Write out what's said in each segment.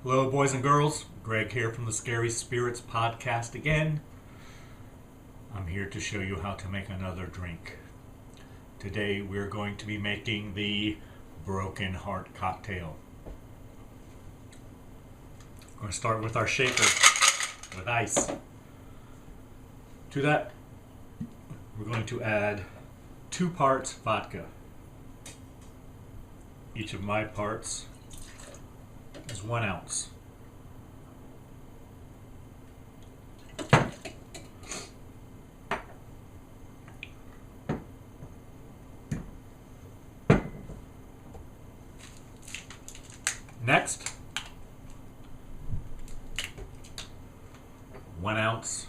Hello, boys and girls. Greg here from the Scary Spirits podcast again. I'm here to show you how to make another drink. Today we're going to be making the Broken Heart cocktail. We're going to start with our shaker with ice. To that, we're going to add 2 parts vodka. Each of my parts is 1 ounce. Next, 1 ounce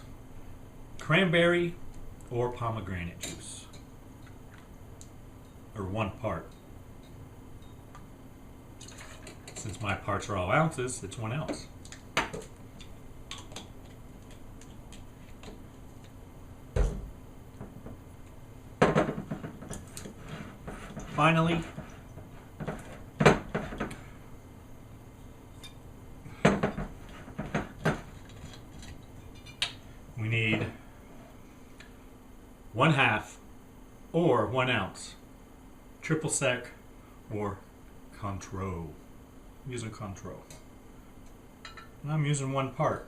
cranberry or pomegranate juice, or 1 part. Since my parts are all ounces, it's 1 ounce. Finally, we need 1/2 or 1 ounce triple sec or Cointreau. I'm using Cointreau. And I'm using 1 part,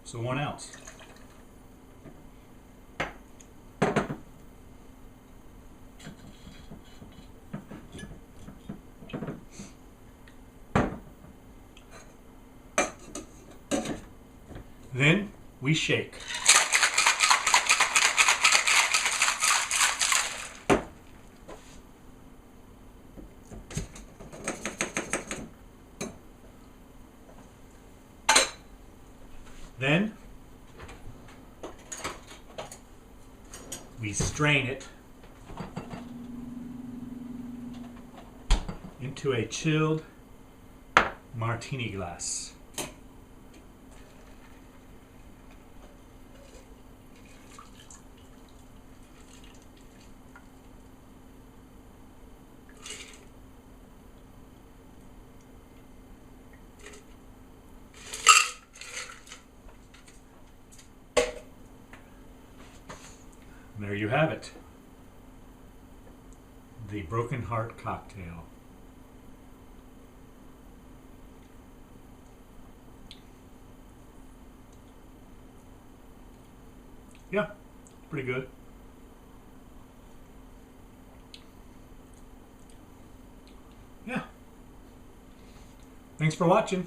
so 1 ounce. Then we shake. Then we strain it into a chilled martini glass. And there you have it. The Broken Heart cocktail. Yeah, pretty good. Yeah. Thanks for watching.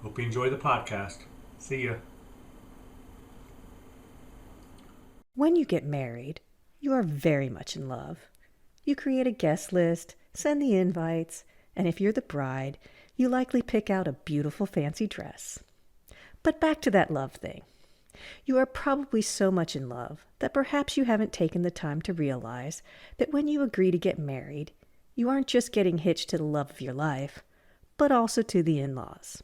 Hope you enjoy the podcast. See ya. When you get married, you are very much in love. You create a guest list, send the invites, and if you're the bride, you likely pick out a beautiful fancy dress. But back to that love thing. You are probably so much in love that perhaps you haven't taken the time to realize that when you agree to get married, you aren't just getting hitched to the love of your life, but also to the in-laws.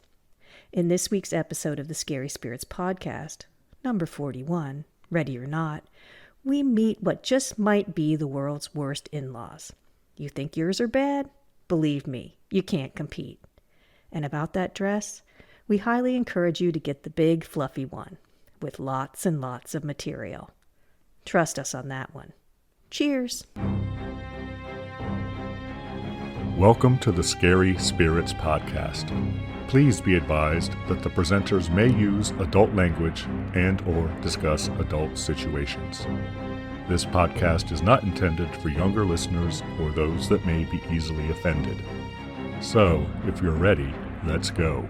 In this week's episode of the Scary Spirits podcast, number 41, Ready or Not, we meet what just might be the world's worst in-laws. You think yours are bad? Believe me, you can't compete. And about that dress, we highly encourage you to get the big fluffy one with lots and lots of material. Trust us on that one. Cheers! Welcome to the Scary Spirits podcast. Please be advised that the presenters may use adult language and/or discuss adult situations. This podcast is not intended for younger listeners or those that may be easily offended. So, if you're ready, let's go.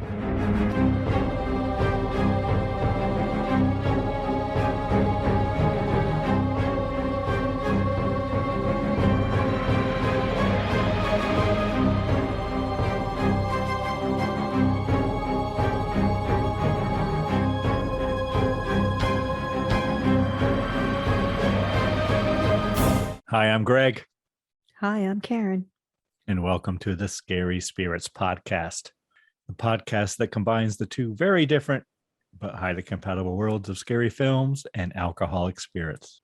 Hi, I'm Greg. Hi, I'm Karen. And welcome to the Scary Spirits podcast, the podcast that combines the two very different but highly compatible worlds of scary films and alcoholic spirits.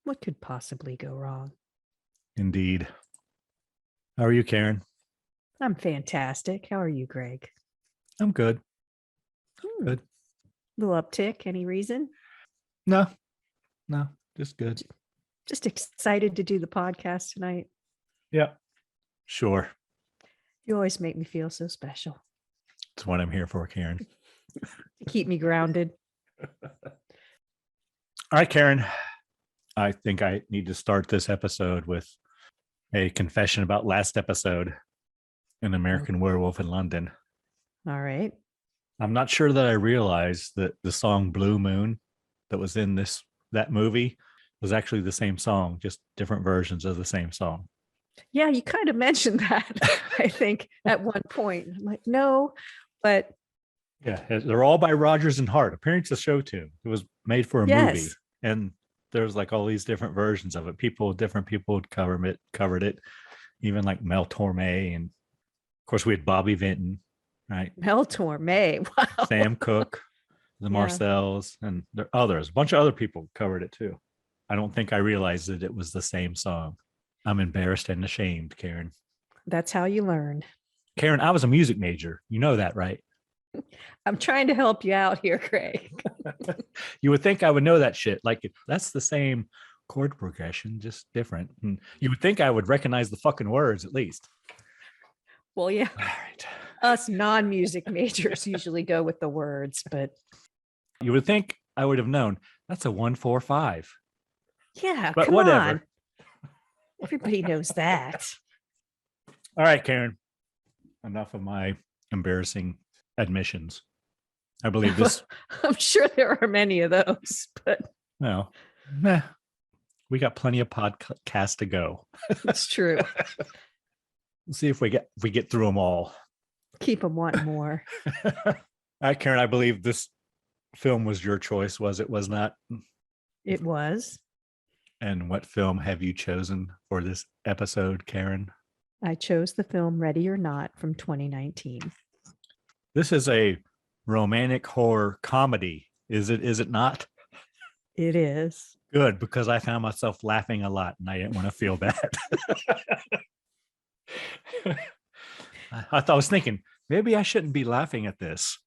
What could possibly go wrong? Indeed. How are you, Karen? I'm fantastic. How are you, Greg? I'm good. Hmm. Good. Little uptick. Any reason? No, just good. Just excited to do the podcast tonight. Yeah, sure. You always make me feel so special. That's what I'm here for, Karen. To keep me grounded. All right, Karen. I think I need to start this episode with a confession about last episode, An American Werewolf in London. All right. I'm not sure that I realized that the song Blue Moon that was in that movie was actually the same song, just different versions of the same song. Yeah, you kind of mentioned that, I think, at one point. I'm like, no, but yeah, they're all by Rodgers and Hart. Apparently, it's a show tune. It was made for a movie, and there's like all these different versions of it. Different people covered it, even like Mel Torme, and of course we had Bobby Vinton, right? Mel Torme, wow. Sam Cooke, the Marcells, and there are others. A bunch of other people covered it too. I don't think I realized that it was the same song. I'm embarrassed and ashamed, Karen. That's how you learn. Karen, I was a music major. You know that, right? I'm trying to help you out here, Craig. You would think I would know that shit. Like, that's the same chord progression, just different. And you would think I would recognize the fucking words at least. Well, yeah. All right. Us non-music majors usually go with the words, but you would think I would have known. That's a 1-4-5. Yeah, but come whatever. On. Everybody knows that. All right, Karen. Enough of my embarrassing admissions. I believe this. I'm sure there are many of those, but no, we got plenty of podcasts to go. It's true. Let's see if we get through them all. Keep them wanting more. All right, Karen. I believe this film was your choice. Was not? It was. And what film have you chosen for this episode, Karen? I chose the film Ready or Not from 2019. This is a romantic horror comedy. Is it not? It is. Good, because I found myself laughing a lot and I didn't want to feel bad. I was thinking, maybe I shouldn't be laughing at this.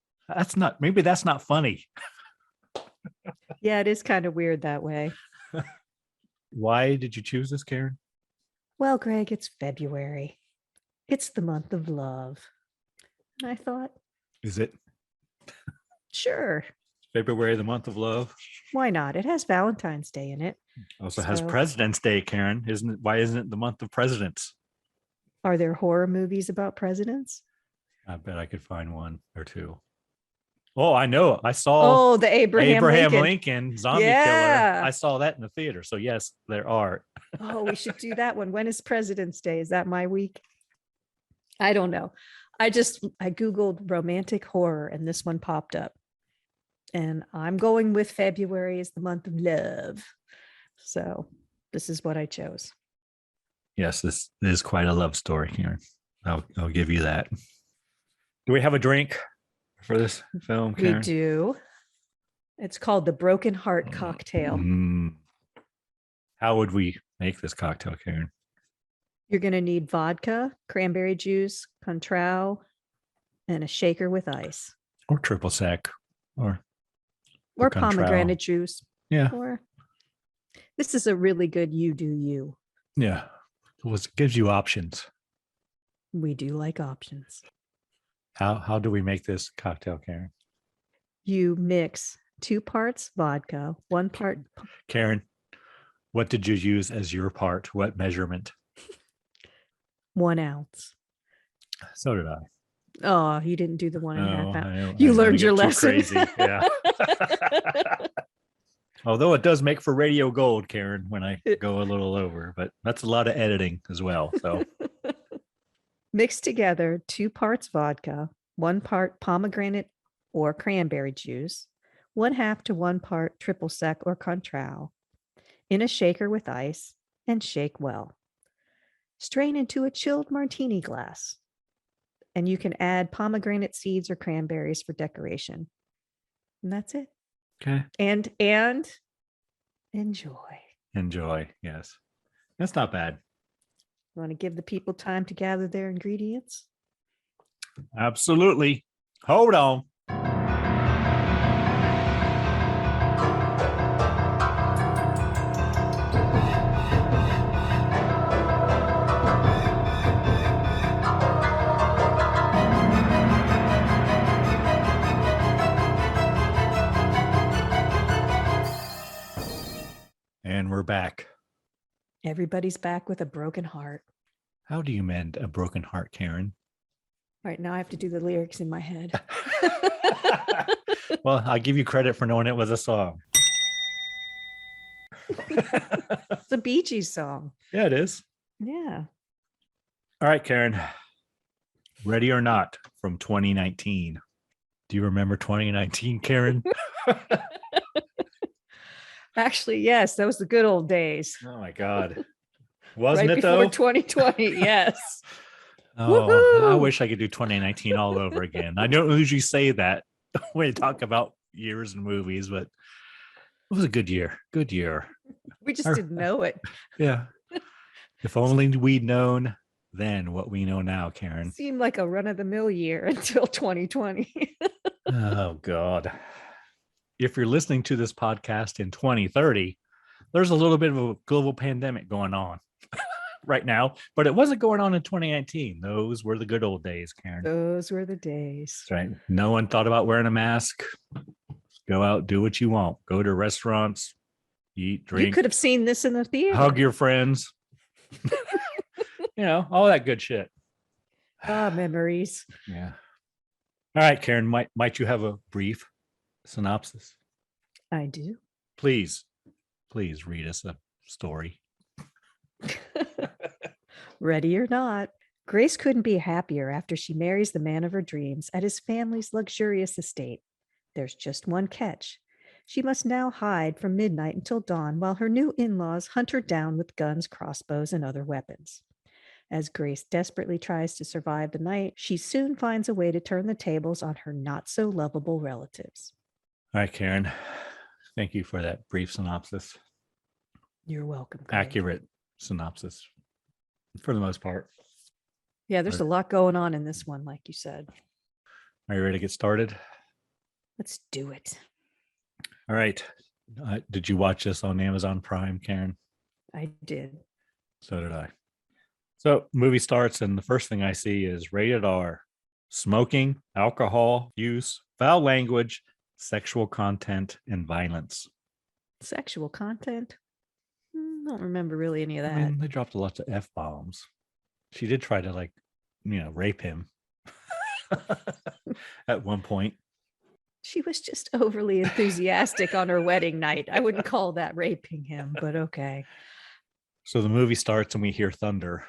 Maybe that's not funny. Yeah, it is kind of weird that way. Why did you choose this, Karen? Well, Greg, it's February. It's the month of love. And I thought, is it? Sure. February, the month of love? Why not? It has Valentine's Day in it. Also has President's Day, Karen. Why isn't it the month of presidents? Are there horror movies about presidents? I bet I could find one or two. Oh, I know. I saw the Abraham Lincoln zombie killer. I saw that in the theater. So yes, there are. Oh, we should do that one. When is President's Day? Is that my week? I don't know. I Googled romantic horror and this one popped up. And I'm going with February as the month of love. So this is what I chose. Yes, this is quite a love story, Karen. I'll give you that. Do we have a drink for this film, Karen? We do. It's called the Broken Heart Cocktail. How would we make this cocktail, Karen? You're going to need vodka, cranberry juice, Cointreau, and a shaker with ice. Or triple sec. Or pomegranate juice. Yeah. Or this is a really good you do you. Yeah. It gives you options. We do like options. How do we make this cocktail, Karen? You mix 2 parts vodka, 1 part. Karen, what did you use as your part? What measurement? 1 ounce. So did I. Oh, you didn't do the 1.5 ounce. You learned your lesson. Crazy. Yeah. Although it does make for radio gold, Karen, when I go a little over, but that's a lot of editing as well. So mix together 2 parts vodka, 1 part pomegranate or cranberry juice, 1/2 to 1 part triple sec or Cointreau in a shaker with ice and shake well. Strain into a chilled martini glass. And you can add pomegranate seeds or cranberries for decoration. And that's it. Okay. And enjoy. Enjoy. Yes. That's not bad. You want to give the people time to gather their ingredients? Absolutely. Hold on. And we're back. Everybody's back with a broken heart. How do you mend a broken heart, Karen? All right, now I have to do the lyrics in my head. Well, I'll give you credit for knowing it was a song. It's a Bee Gees song. Yeah, it is. Yeah. All right, Karen. Ready or Not from 2019. Do you remember 2019, Karen? Actually, yes, that was the good old days. Oh my God. Wasn't right it before though? 2020, yes. Oh, I Woohoo! wish I could do 2019 all over again. I don't usually say that when you talk about years and movies, but it was a good year. Good year. We just didn't know it. Yeah. If only we'd known then what we know now, Karen. Seemed like a run-of-the-mill year until 2020. Oh, God. If you're listening to this podcast in 2030, there's a little bit of a global pandemic going on right now, but it wasn't going on in 2019. Those were the good old days, Karen. Those were the days. That's right. No one thought about wearing a mask. Go out, do what you want. Go to restaurants, eat, drink. You could have seen this in the theater. Hug your friends. All that good shit. Memories. Yeah. All right, Karen, might you have a brief synopsis? I do. Please read us a story. Ready or not, Grace couldn't be happier after she marries the man of her dreams at his family's luxurious estate. There's just one catch. She must now hide from midnight until dawn while her new in-laws hunt her down with guns, crossbows, and other weapons. As Grace desperately tries to survive the night, she soon finds a way to turn the tables on her not-so-lovable relatives. All right, Karen. Thank you for that brief synopsis. You're welcome, Craig. Accurate synopsis for the most part. Yeah, there's a lot going on in this one, like you said. Are you ready to get started? Let's do it. All right. Did you watch this on Amazon Prime, Karen? I did. So did I. So movie starts and the first thing I see is rated R, smoking, alcohol use, foul language, sexual content, and violence. Sexual content? Don't remember really any of that. I mean, they dropped lots of F-bombs. She did try to rape him at one point. She was just overly enthusiastic on her wedding night. I wouldn't call that raping him, but okay. So the movie starts and we hear thunder.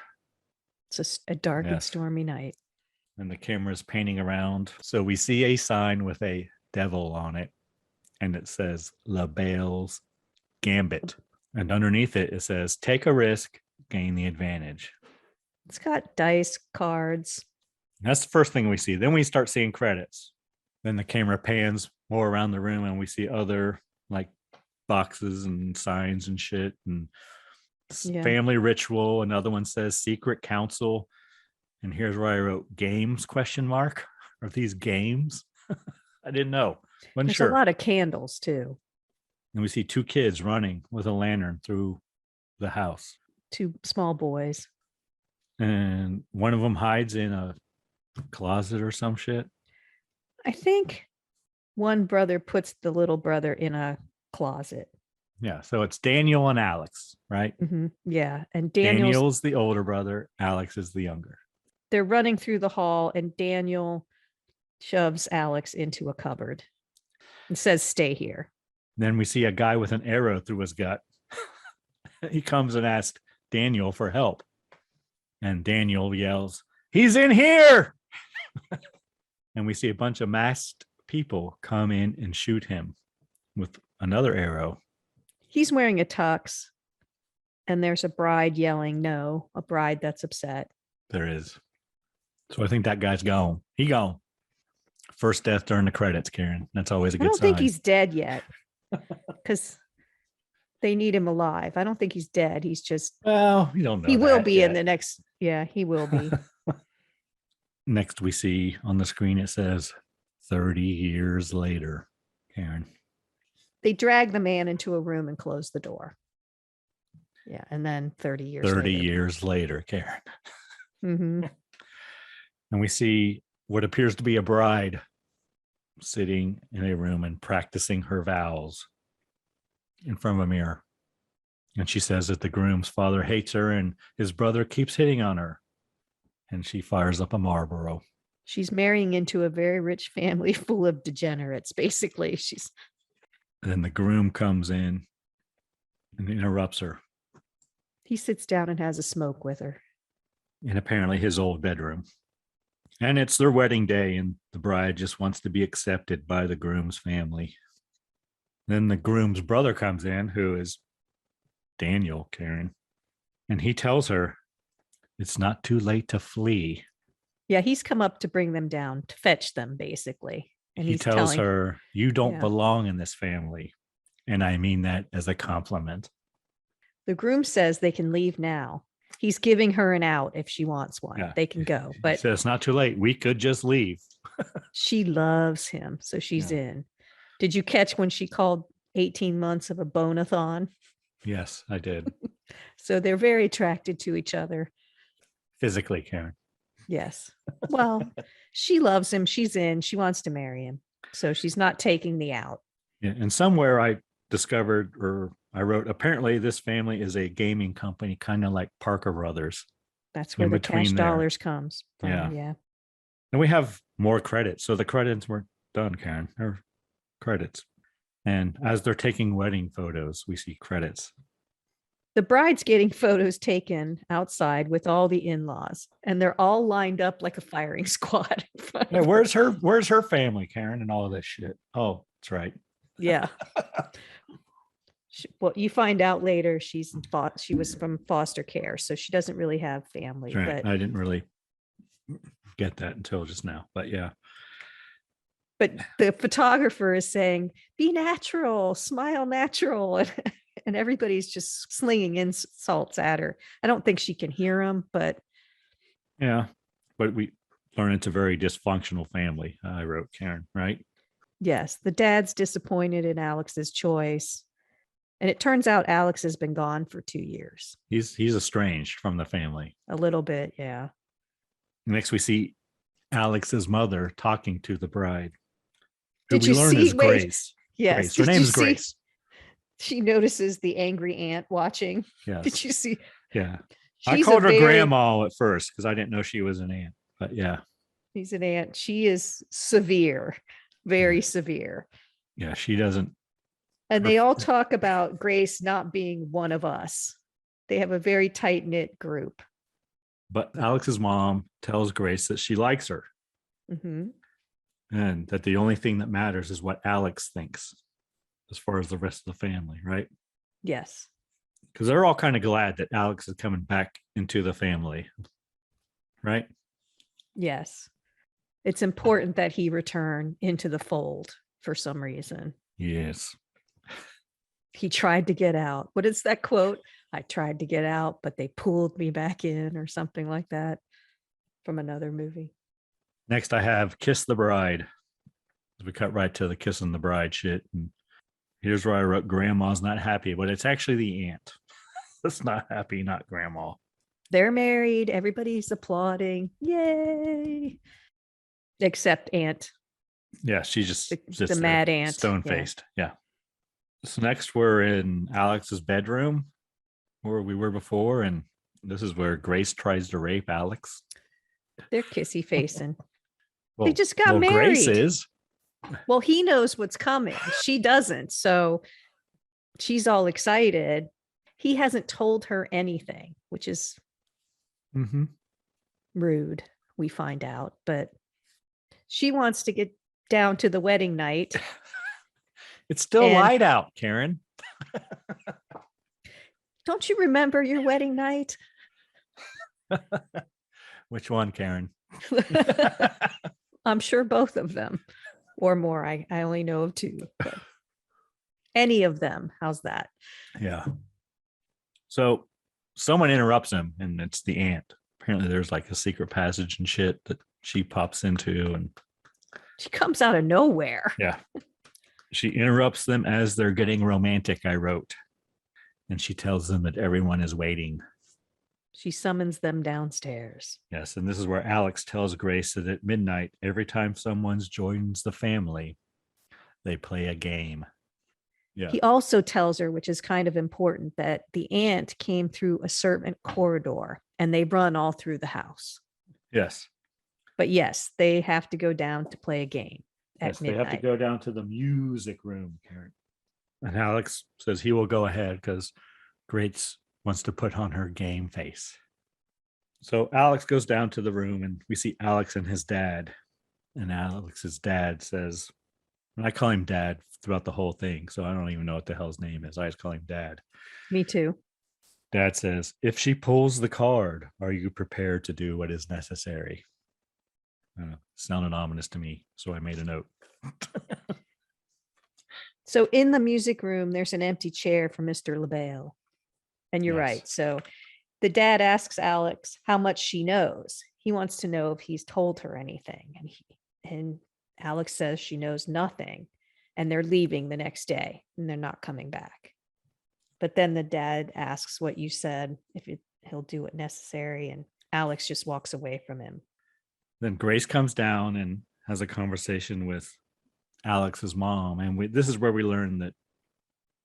It's a dark and stormy night. And the camera's panning around. So we see a sign with a devil on it. And it says La Belle's Gambit. And underneath it, it says, take a risk, gain the advantage. It's got dice, cards. And that's the first thing we see. Then we start seeing credits. Then the camera pans more around the room and we see other boxes and signs and shit. And family ritual. Another one says secret council. And here's where I wrote games ? Are these games? I didn't know. There's a lot of candles too. And we see two kids running with a lantern through the house. Two small boys. And one of them hides in a closet or some shit. I think one brother puts the little brother in a closet. Yeah, so it's Daniel and Alex, right? Mm-hmm. Yeah, and Daniel's the older brother. Alex is the younger. They're running through the hall, and Daniel shoves Alex into a cupboard and says, "Stay here." Then we see a guy with an arrow through his gut. He comes and asks Daniel for help, and Daniel yells, "He's in here!" And we see a bunch of masked people come in and shoot him with another arrow. He's wearing a tux, and there's a bride yelling no, a bride that's upset. There is. So I think that guy's gone. He gone. First death during the credits, Karen. That's always a good sign. I don't think he's dead yet because they need him alive. I don't think he's dead. He's just... Well, you don't know. He will be in the next... Yeah, he will be. Next, we see on the screen, it says 30 years later, Karen. They drag the man into a room and close the door. Yeah, and then 30 years 30 later. years later, Karen. Mm-hmm. And we see what appears to be a bride sitting in a room and practicing her vows in front of a mirror. And she says that the groom's father hates her and his brother keeps hitting on her. And she fires up a Marlboro. She's marrying into a very rich family full of degenerates, basically. And then the groom comes in and interrupts her He sits down and has a smoke with her. in apparently his old bedroom. And it's their wedding day, and the bride just wants to be accepted by the groom's family. Then the groom's brother comes in, who is Daniel, Karen, and he tells her it's not too late to flee. Yeah, he's come up to bring them down, to fetch them, basically. And He he's tells telling her, you don't Yeah. belong in this family. And I mean that as a compliment. The groom says they can leave now. He's giving her an out if she wants one. Yeah. They can go. He But says it's not too late. We could just leave. she loves him, so she's Yeah. in. Did you catch when she called 18 months of a bonathon? Yes, I did. So they're very attracted to each other. Physically, Karen. Yes. Well, she loves him. She's in. She wants to marry him. So she's not taking the out. Yeah, and somewhere I discovered, or I wrote, apparently this family is a gaming company, kind of like Parker Brothers. That's where In the cash between there. dollars comes from. Yeah. Yeah. And we have more credits. So the credits weren't done, Karen. They're credits. And as they're taking wedding photos, we see credits. The bride's getting photos taken outside with all the in-laws, and they're all lined up like a firing squad. In front Yeah, of her. where's her family, Karen, and all of this shit? Oh, that's right. Yeah. Well, you find out later she was from foster care, so she doesn't really have family. That's right. But I didn't really get that until just now. But yeah. but the photographer is saying, "Be natural, smile natural," and everybody's just slinging insults at her. I don't think she can hear them, but Yeah. But we learn it's a very dysfunctional family. I wrote, Karen, right? yes, the dad's disappointed in Alex's choice. And it turns out Alex has been gone for 2 years. He's estranged from the family. A little bit, yeah. Next, we see Alex's mother talking to the bride. Who Did we you learn see? is Wait, Grace. yes. Grace. Her Did you name's see- Grace. She notices the angry aunt watching. Yes. Did you see? Yeah. I She's called a her very- grandma at first because I didn't know she was an aunt. But yeah. She's an aunt. She is severe, very severe. Yeah. She doesn't. And they all talk about Grace not being one of us. They have a very tight knit group. But Alex's mom tells Grace that she likes her Hmm. and that the only thing that matters is what Alex thinks as far as the rest of the family, right? Yes. Because they're all kind of glad that Alex is coming back into the family, right? Yes. It's important that he return into the fold for some reason. Yes. He tried to get out. What is that quote? I tried to get out, but they pulled me back in, or something like that from another movie. Next, I have Kiss the Bride. We cut right to the kissing the bride shit. And here's where I wrote Grandma's not happy, but it's actually the aunt that's not happy, not Grandma. They're married. Everybody's applauding. Yay. Except Aunt. Yeah, she just The sits there, mad aunt. stone faced. Yeah. So next, we're in Alex's bedroom where we were before. And this is where Grace tries to rape Alex. They're kissy facing. Well, just got Grace married. is. Well, he knows what's coming. She doesn't. So she's all excited. He hasn't told her anything, which is Mm-hmm. rude, we find out. But she wants to get down to the wedding night. It's still And- light out, Karen. Don't you remember your wedding night? Which one, Karen? I'm sure both of them or more. I only know of two. But any of them. How's that? Yeah. So someone interrupts him, and it's the aunt. Apparently, there's like a secret passage and shit that she pops into, and She comes out of nowhere. yeah, she interrupts them as they're getting romantic, I wrote. And she tells them that everyone is waiting. She summons them downstairs. Yes, and this is where Alex tells Grace that at midnight, every time someone joins the family, they play a game. Yeah. He also tells her, which is kind of important, that the aunt came through a servant corridor and they run all through the house. Yes. But yes, they have to go down to play a game at midnight. They have to go down to the music room, Karen. And Alex says he will go ahead because Grace wants to put on her game face. So Alex goes down to the room and we see Alex and his dad. And Alex's dad says, and I call him Dad throughout the whole thing, so I don't even know what the hell his name is. I just call him Dad. Me too. Dad says, if she pulls the card, are you prepared to do what is necessary? Sounded ominous to me, so I made a note. So in the music room, there's an empty chair for Mr. LaBelle. And you're right. So the dad asks Alex how much she knows. He wants to know if he's told her anything. And Alex says she knows nothing. And they're leaving the next day and they're not coming back. But then the dad asks what you said, if he'll do what necessary. And Alex just walks away from him. Then Grace comes down and has a conversation with Alex's mom. And this is where we learn that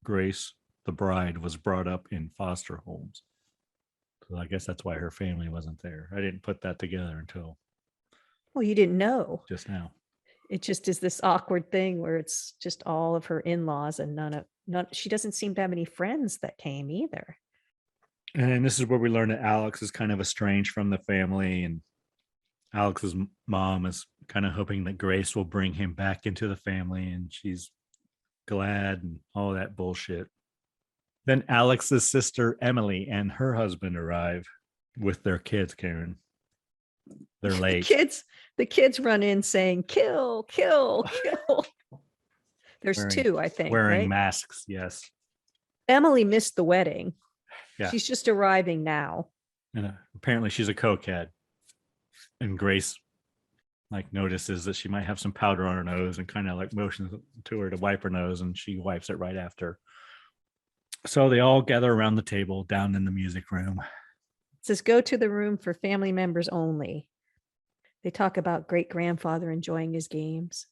Grace, the bride, was brought up in foster homes. So I guess that's why her family wasn't there. I didn't put that together until... Well, you didn't know. Just now. It just is this awkward thing where it's just all of her in-laws and none. She doesn't seem to have any friends that came either. And this is where we learn that Alex is kind of estranged from the family, and Alex's mom is kind of hoping that Grace will bring him back into the family, and she's glad and all that bullshit. Then Alex's sister Emily and her husband arrive with their kids, Karen. They're late. The kids run in saying, kill, kill, kill. There's two, I think. Wearing masks, yes. Emily missed the wedding. Yeah. She's just arriving now. And apparently she's a cokehead. And Grace notices that she might have some powder on her nose and kind of motions to her to wipe her nose, and she wipes it right after. So they all gather around the table down in the music room. It says, go to the room for family members only. They talk about great-grandfather enjoying his games.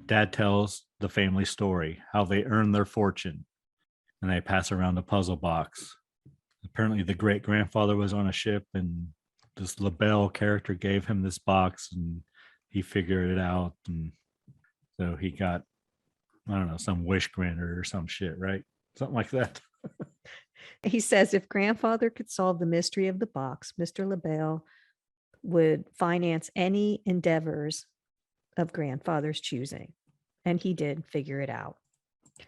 Dad tells the family story, how they earned their fortune, and they pass around a puzzle box. Apparently the great-grandfather was on a ship, and this LaBelle character gave him this box, and he figured it out, and so he got, I don't know, some wish granted or some shit, right? Something like that. He says if grandfather could solve the mystery of the box, Mr. LaBelle would finance any endeavors of grandfather's choosing. And he did figure it out.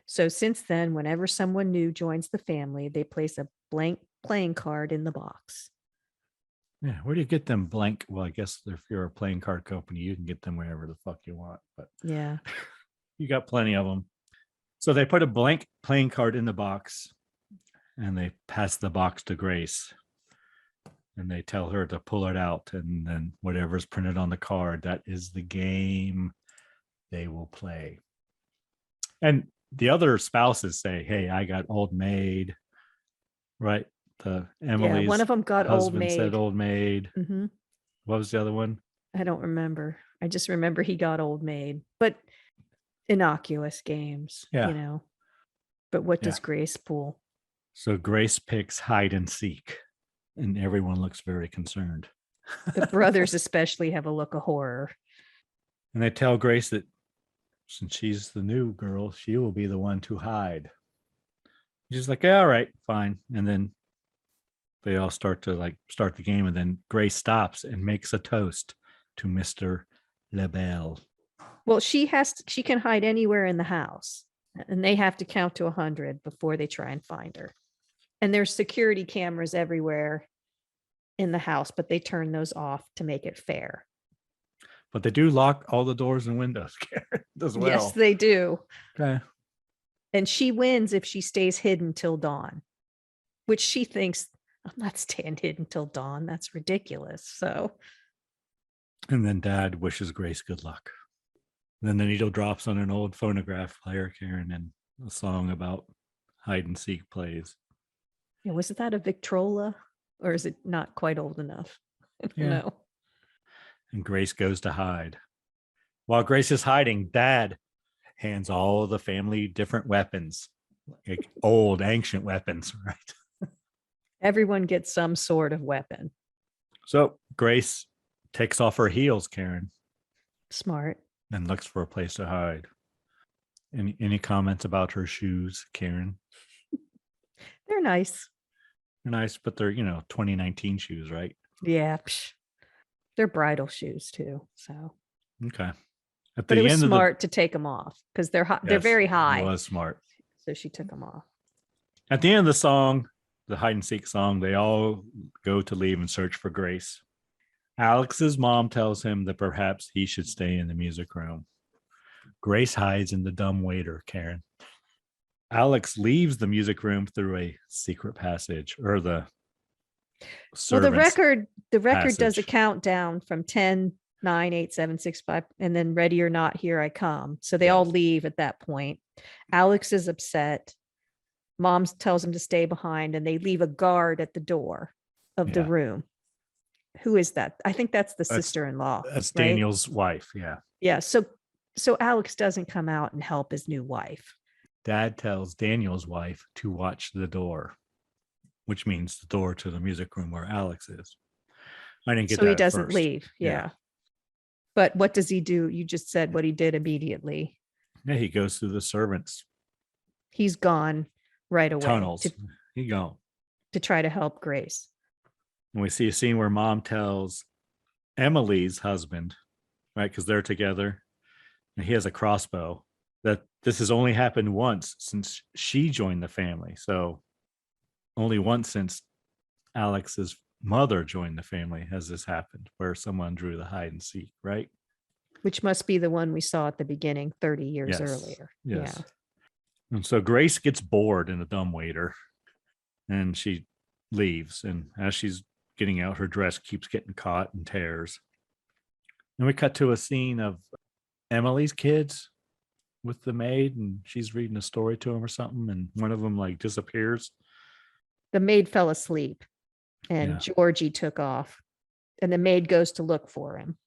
So since then, whenever someone new joins the family, they place a blank playing card in the box. Yeah, where do you get them blank? Well, I guess if you're a playing card company, you can get them wherever the fuck you want. But yeah, you got plenty of them. So they put a blank playing card in the box, and they pass the box to Grace. And they tell her to pull it out, and then whatever's printed on the card, that is the game they will play. And the other spouses say, hey, I got Old Maid, right? Emily's one of them got Old Maid. Said Old Maid. Mm-hmm. What was the other one? I don't remember. I just remember he got Old Maid, but innocuous games, But what does Grace pull? So Grace picks hide and seek, and everyone looks very concerned. The brothers especially have a look of horror. And they tell Grace that since she's the new girl, she will be the one to hide. She's like, yeah, all right, fine. And then they all start the game, and then Grace stops and makes a toast to Mr. LaBelle. Well, she can hide anywhere in the house, and they have to count to 100 before they try and find her. And there's security cameras everywhere in the house, but they turn those off to make it fair. But they do lock all the doors and windows as well. Yes, they do. Okay. And she wins if she stays hidden till dawn, which she thinks, I'm not staying hidden till dawn. That's ridiculous. So And then Dad wishes Grace good luck. Then the needle drops on an old phonograph player, Karen, and a song about hide and seek plays. Yeah, was that a Victrola, or is it not quite old enough? I don't know. And Grace goes to hide. While Grace is hiding, Dad hands all the family different weapons, like old, ancient weapons, right? Everyone gets some sort of weapon. So Grace takes off her heels, Karen, Smart. and looks for a place to hide. Any comments about her shoes, Karen? They're nice. They're nice, but they're 2019 shoes, right? Yeah. They're bridal shoes too. So. Okay. But it was smart to take them off because they're high. They're very high. It was smart. So she took them off. At the end of the song, the hide and seek song, they all go to leave and search for Grace. Alex's mom tells him that perhaps he should stay in the music room. Grace hides in the dumb waiter, Karen. Alex leaves the music room through a secret passage, or the record passage. Does a countdown from 10, 9, 8, 7, 6, 5, and then ready or not, here I come. So they all leave at that point. Alex is upset. Mom tells him to stay behind, and they leave a guard at the door of the room. Who is that? I think that's the sister-in-law. That's right? Daniel's wife. Yeah. Yeah. So Alex doesn't come out and help his new wife. Dad tells Daniel's wife to watch the door, which means the door to the music room where Alex is. I didn't get that. So he doesn't leave. Yeah. But what does he do? You just said what he did immediately. Yeah, he goes through the servants. He's gone right away. Tunnels. He gone. To try to help Grace. And we see a scene where Mom tells Emily's husband, right, because they're together, and he has a crossbow, that this has only happened once since she joined the family. So only once since Alex's mother joined the family has this happened, where someone drew the hide and seek, right? Which must be the one we saw at the beginning 30 years earlier. Yes. Yeah. And so Grace gets bored in the dumbwaiter and she leaves. And as she's getting out, her dress keeps getting caught and tears. And we cut to a scene of Emily's kids with the maid, and she's reading a story to them or something, and one of them like disappears. The maid fell asleep and Georgie took off, and the maid goes to look for him.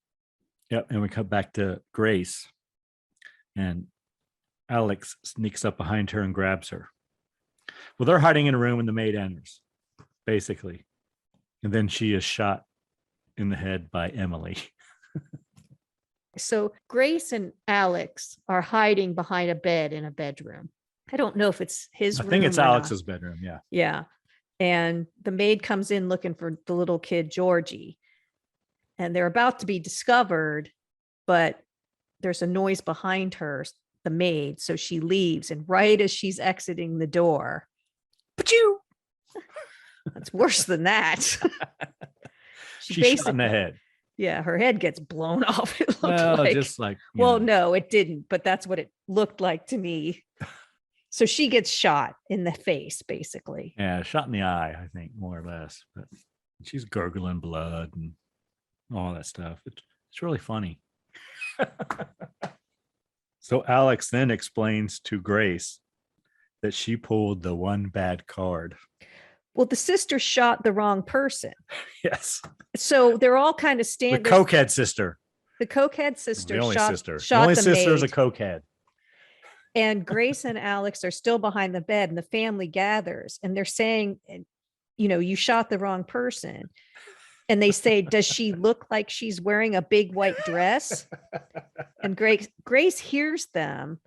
Yep. And we cut back to Grace, and Alex sneaks up behind her and grabs her. Well, they're hiding in a room and the maid enters, basically. And then she is shot in the head by Emily. So Grace and Alex are hiding behind a bed in a bedroom. I don't know if it's his room. I think it's Alex's bedroom. Yeah. Yeah. And the maid comes in looking for the little kid, Georgie. And they're about to be discovered, but there's a noise behind her, the maid. So she leaves. And right as she's exiting the door, Pachoo! That's worse than that. She's shot in the head. Yeah, her head gets blown off. It looked just like. No, it didn't, but that's what it looked like to me. So she gets shot in the face, basically. Yeah, shot in the eye, I think, more or less. But she's gurgling blood and all that stuff. It's really funny. So Alex then explains to Grace that she pulled the one bad card. Well, the sister shot the wrong person. Yes. So they're all kind of standing. The cokehead sister. The cokehead sister. The only sister. Shot the only the sister is a maid. cokehead. And Grace and Alex are still behind the bed, and the family gathers, and they're saying, you shot the wrong person. And they say, does she look like she's wearing a big white dress? And Grace hears them.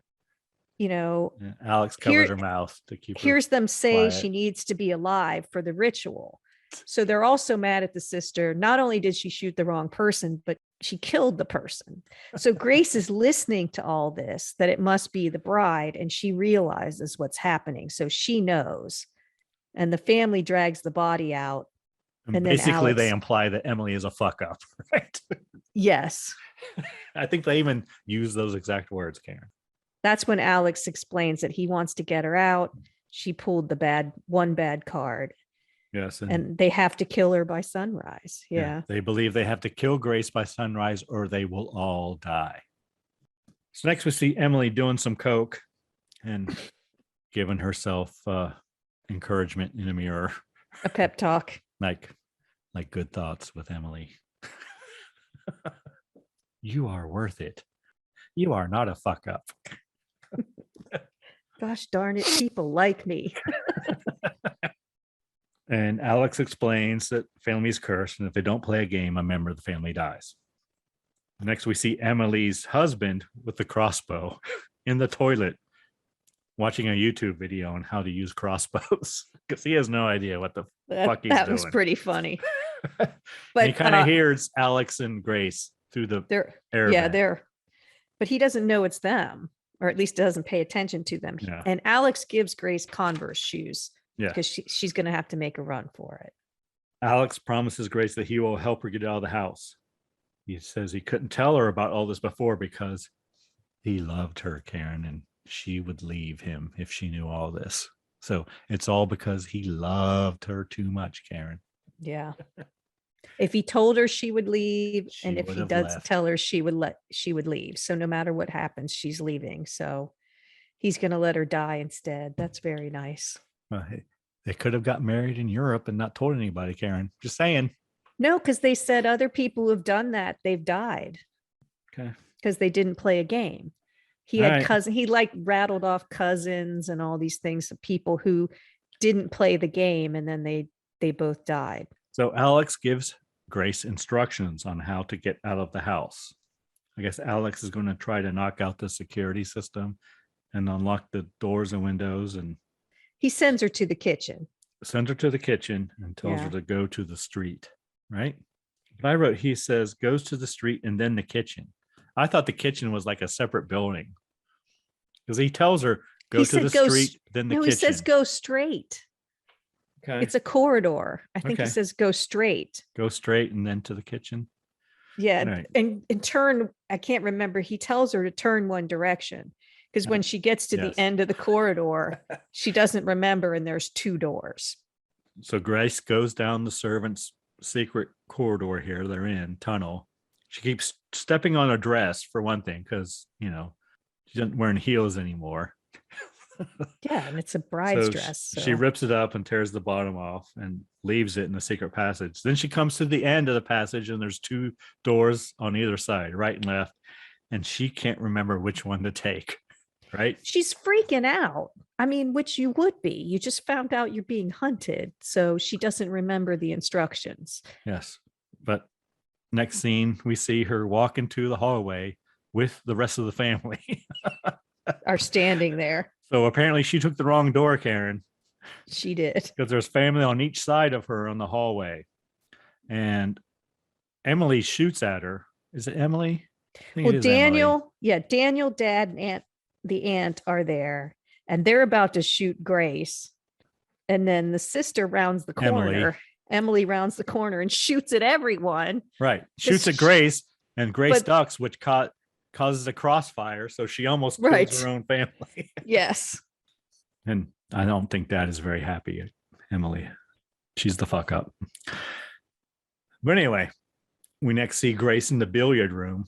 Alex covers her mouth to keep hears them say quiet. She needs to be alive for the ritual. So they're also mad at the sister. Not only did she shoot the wrong person, but she killed the person. So Grace is listening to all this, that it must be the bride, and she realizes what's happening. So she knows. And the family drags the body out. And basically they imply that Emily is a fuck up, right? Yes. I think they even use those exact words, Karen. That's when Alex explains that he wants to get her out. She pulled the one bad card. Yes. And they have to kill her by sunrise. Yeah. They believe they have to kill Grace by sunrise or they will all die. So next we see Emily doing some coke and giving herself encouragement in a mirror. A pep talk. like good thoughts with Emily. You are worth it. You are not a fuck up. Gosh darn it, people like me. And Alex explains that family is cursed, and if they don't play a game, a member of the family dies. Next, we see Emily's husband with the crossbow in the toilet watching a YouTube video on how to use crossbows because he has no idea what the fuck he's doing. That was pretty funny. But he kind of hears Alex and Grace through the air. Yeah, but he doesn't know it's them, or at least doesn't pay attention to them. Yeah. And Alex gives Grace Converse shoes because she's going to have to make a run for it. Alex promises Grace that he will help her get out of the house. He says he couldn't tell her about all this before because he loved her, Karen, and she would leave him if she knew all this. So it's all because he loved her too much, Karen. Yeah. If he told her she would leave, and if he does tell her she would leave. So no matter what happens, she's leaving. So he's going to let her die instead. That's very nice. Well, they could have got married in Europe and not told anybody, Karen. Just saying. No, because they said other people who've done that, they've died. Okay. Because they didn't play a game. He had cousins. He rattled off cousins and all these things of people who didn't play the game, and then they both died. So Alex gives Grace instructions on how to get out of the house. I guess Alex is going to try to knock out the security system and unlock the doors and windows, and he sends her to the kitchen. Sends her to the kitchen and tells her to go to the street, right? But I wrote, he says, goes to the street and then the kitchen. I thought the kitchen was like a separate building because he tells her, go to the street, then the kitchen. No, he says go straight. Okay. It's a corridor. I think he says go straight. Go straight and then to the kitchen. Yeah. Right. And turn, I can't remember. He tells her to turn one direction because when she gets to the end of the corridor, she doesn't remember, and there's two doors. So Grace goes down the servants' secret corridor here. They're in tunnel. She keeps stepping on a dress for one thing because, she isn't wearing heels anymore. Yeah, and it's a bride's dress. So she rips it up and tears the bottom off and leaves it in the secret passage. Then she comes to the end of the passage and there's two doors on either side, right and left. And she can't remember which one to take, right? She's freaking out. I mean, which you would be. You just found out you're being hunted. So she doesn't remember the instructions. Yes. But next scene, we see her walk into the hallway with the rest of the family. Are standing there. So apparently she took the wrong door, Karen. She did. Because there's family on each side of her on the hallway. And Emily shoots at her. Is it Emily? Well, Daniel, Daniel, Dad, and the aunt are there. And they're about to shoot Grace. And then the sister rounds the corner. Emily rounds the corner and shoots at everyone. Right. Shoots at Grace, and Grace ducks, which causes a crossfire, so she almost kills her own family. Yes. And I don't think Dad is very happy, Emily. She's the fuck up. But anyway, we next see Grace in the billiard room.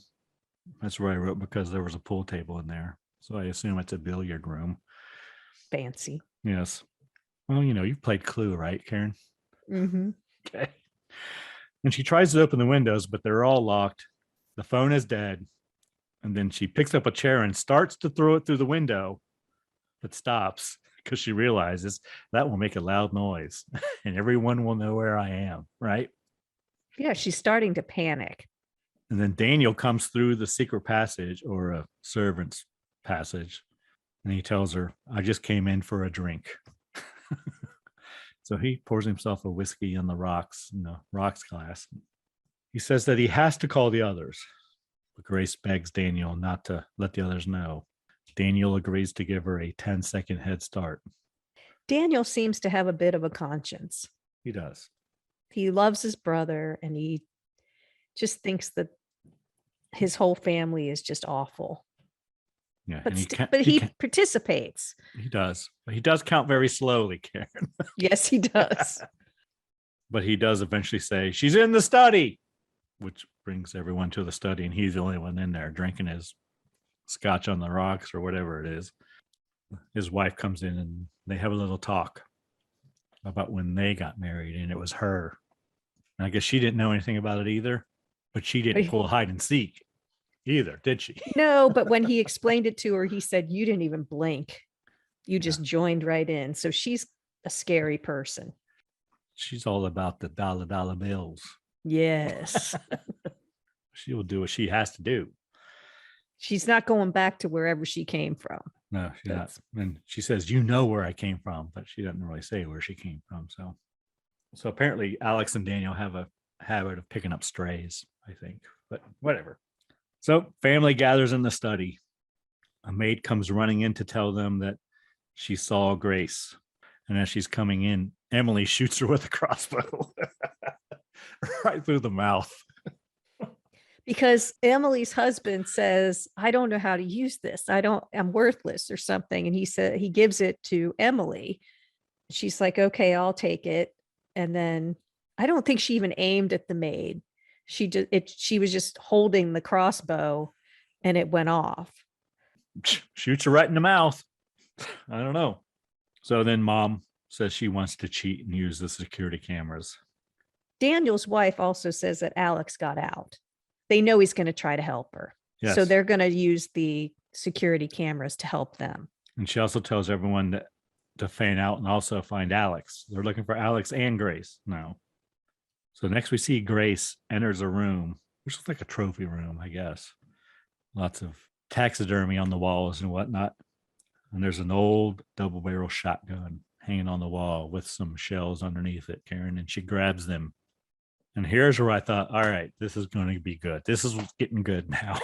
That's where I wrote because there was a pool table in there. So I assume it's a billiard room. Fancy. Yes. Well, you've played Clue, right, Karen? Mm-hmm. Okay. And she tries to open the windows, but they're all locked. The phone is dead. And then she picks up a chair and starts to throw it through the window, but stops because she realizes that will make a loud noise and everyone will know where I am, right? Yeah, she's starting to panic. And then Daniel comes through the secret passage, or a servant's passage, and he tells her, I just came in for a drink. So he pours himself a whiskey in the rocks glass. He says that he has to call the others. But Grace begs Daniel not to let the others know. Daniel agrees to give her a 10-second head start. Daniel seems to have a bit of a conscience. He does. He loves his brother, and he just thinks that his whole family is just awful. Yeah, but he participates. He does. But he does count very slowly, Karen. Yes, he does. But he does eventually say, she's in the study, which brings everyone to the study. And he's the only one in there drinking his scotch on the rocks or whatever it is. His wife comes in and they have a little talk about when they got married. And it was her. And I guess she didn't know anything about it either. But she didn't pull hide and seek either, did she? No, but when he explained it to her, he said, you didn't even blink. You just joined right in. So she's a scary person. She's all about the dollar bills. Yes. She will do what she has to do. She's not going back to wherever she came from. No, she's not. And she says, you know where I came from, but she doesn't really say where she came from. So apparently Alex and Daniel have a habit of picking up strays, I think, but whatever. So family gathers in the study. A maid comes running in to tell them that she saw Grace. And as she's coming in, Emily shoots her with a crossbow right through the mouth. Because Emily's husband says, I don't know how to use this. I'm worthless or something. And he gives it to Emily. She's like, okay, I'll take it. And then I don't think she even aimed at the maid. She was just holding the crossbow and it went off. Shoots her right in the mouth. I don't know. So then mom says she wants to cheat and use the security cameras. Daniel's wife also says that Alex got out. They know he's going to try to help her. Yes. So they're going to use the security cameras to help them. And she also tells everyone to fan out and also find Alex. They're looking for Alex and Grace now. So next we see Grace enters a room, which looks like a trophy room, I guess. Lots of taxidermy on the walls and whatnot. And there's an old double-barrel shotgun hanging on the wall with some shells underneath it, Karen, and she grabs them. And here's where I thought, all right, this is going to be good. This is getting good now.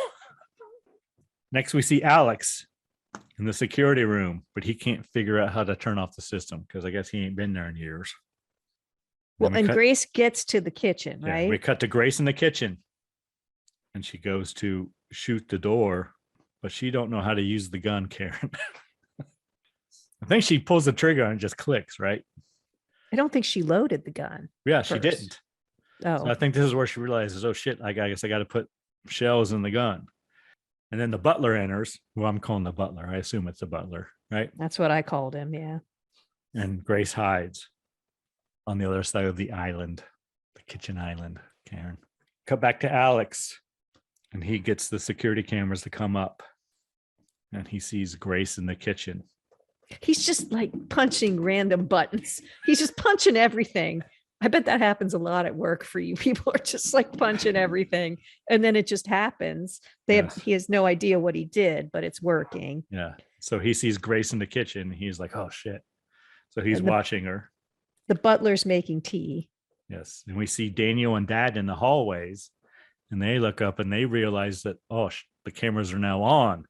Next, we see Alex in the security room, but he can't figure out how to turn off the system because I guess he ain't been there in years. Well, and Grace gets to the kitchen, right? We cut to Grace in the kitchen, and she goes to shoot the door, but she don't know how to use the gun, Karen. I think she pulls the trigger and it just clicks, right? I don't think she loaded the gun. Yeah, first. She didn't. Oh, So I think this is where she realizes, oh shit, I guess I got to put shells in the gun. And then the butler enters. Well, I'm calling the butler. I assume it's the butler, right? That's what I called him. Yeah. And Grace hides on the other side of the island, the kitchen island, Karen. Cut back to Alex, and he gets the security cameras to come up, and he sees Grace in the kitchen. He's just like punching random buttons. He's just punching everything. I bet that happens a lot at work for you. People are just like punching everything. And then it just happens. He has no idea what he did, but it's working. Yeah. So he sees Grace in the kitchen. He's like, oh shit. So he's watching her. The butler's making tea. Yes. And we see Daniel and Dad in the hallways. And they look up and they realize that, the cameras are now on.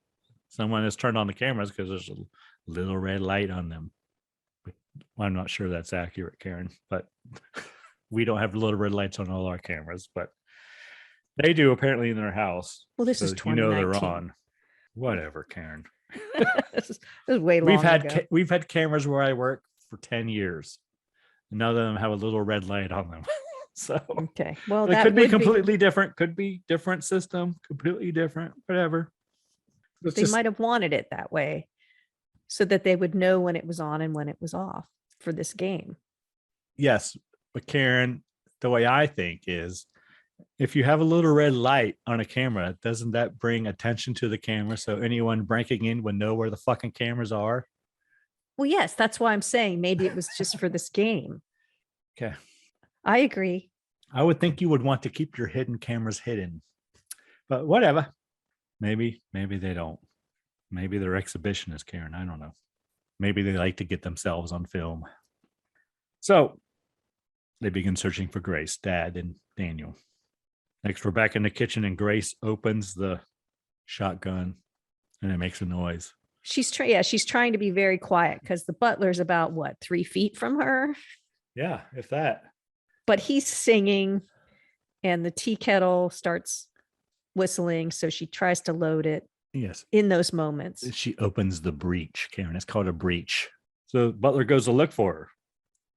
Someone has turned on the cameras because there's a little red light on them. Well, I'm not sure that's accurate, Karen, but we don't have little red lights on all our cameras, but they do apparently in their house. Well, this is 2019. They're on. Whatever, Karen. This is way long ago. We've had cameras where I work for 10 years. None of them have a little red light on them. So okay. Well, it could be completely different. Could be different system, completely different, whatever. They might have wanted it that way so that they would know when it was on and when it was off for this game. Yes. But Karen, the way I think is if you have a little red light on a camera, doesn't that bring attention to the camera so anyone breaking in would know where the fucking cameras are? Well, yes, that's why I'm saying maybe it was just for this game. Okay. I agree. I would think you would want to keep your hidden cameras hidden, but whatever. Maybe they don't. Maybe they're exhibitionists, Karen. I don't know. Maybe they like to get themselves on film. So they begin searching for Grace, Dad, and Daniel. Next, we're back in the kitchen, and Grace opens the shotgun, and it makes a noise. She's trying to be very quiet because the butler's about 3 feet from her. Yeah, if that. But he's singing, and the tea kettle starts whistling, so she tries to load it. Yes. In those moments. She opens the breach, Karen. It's called a breach. So Butler goes to look for her.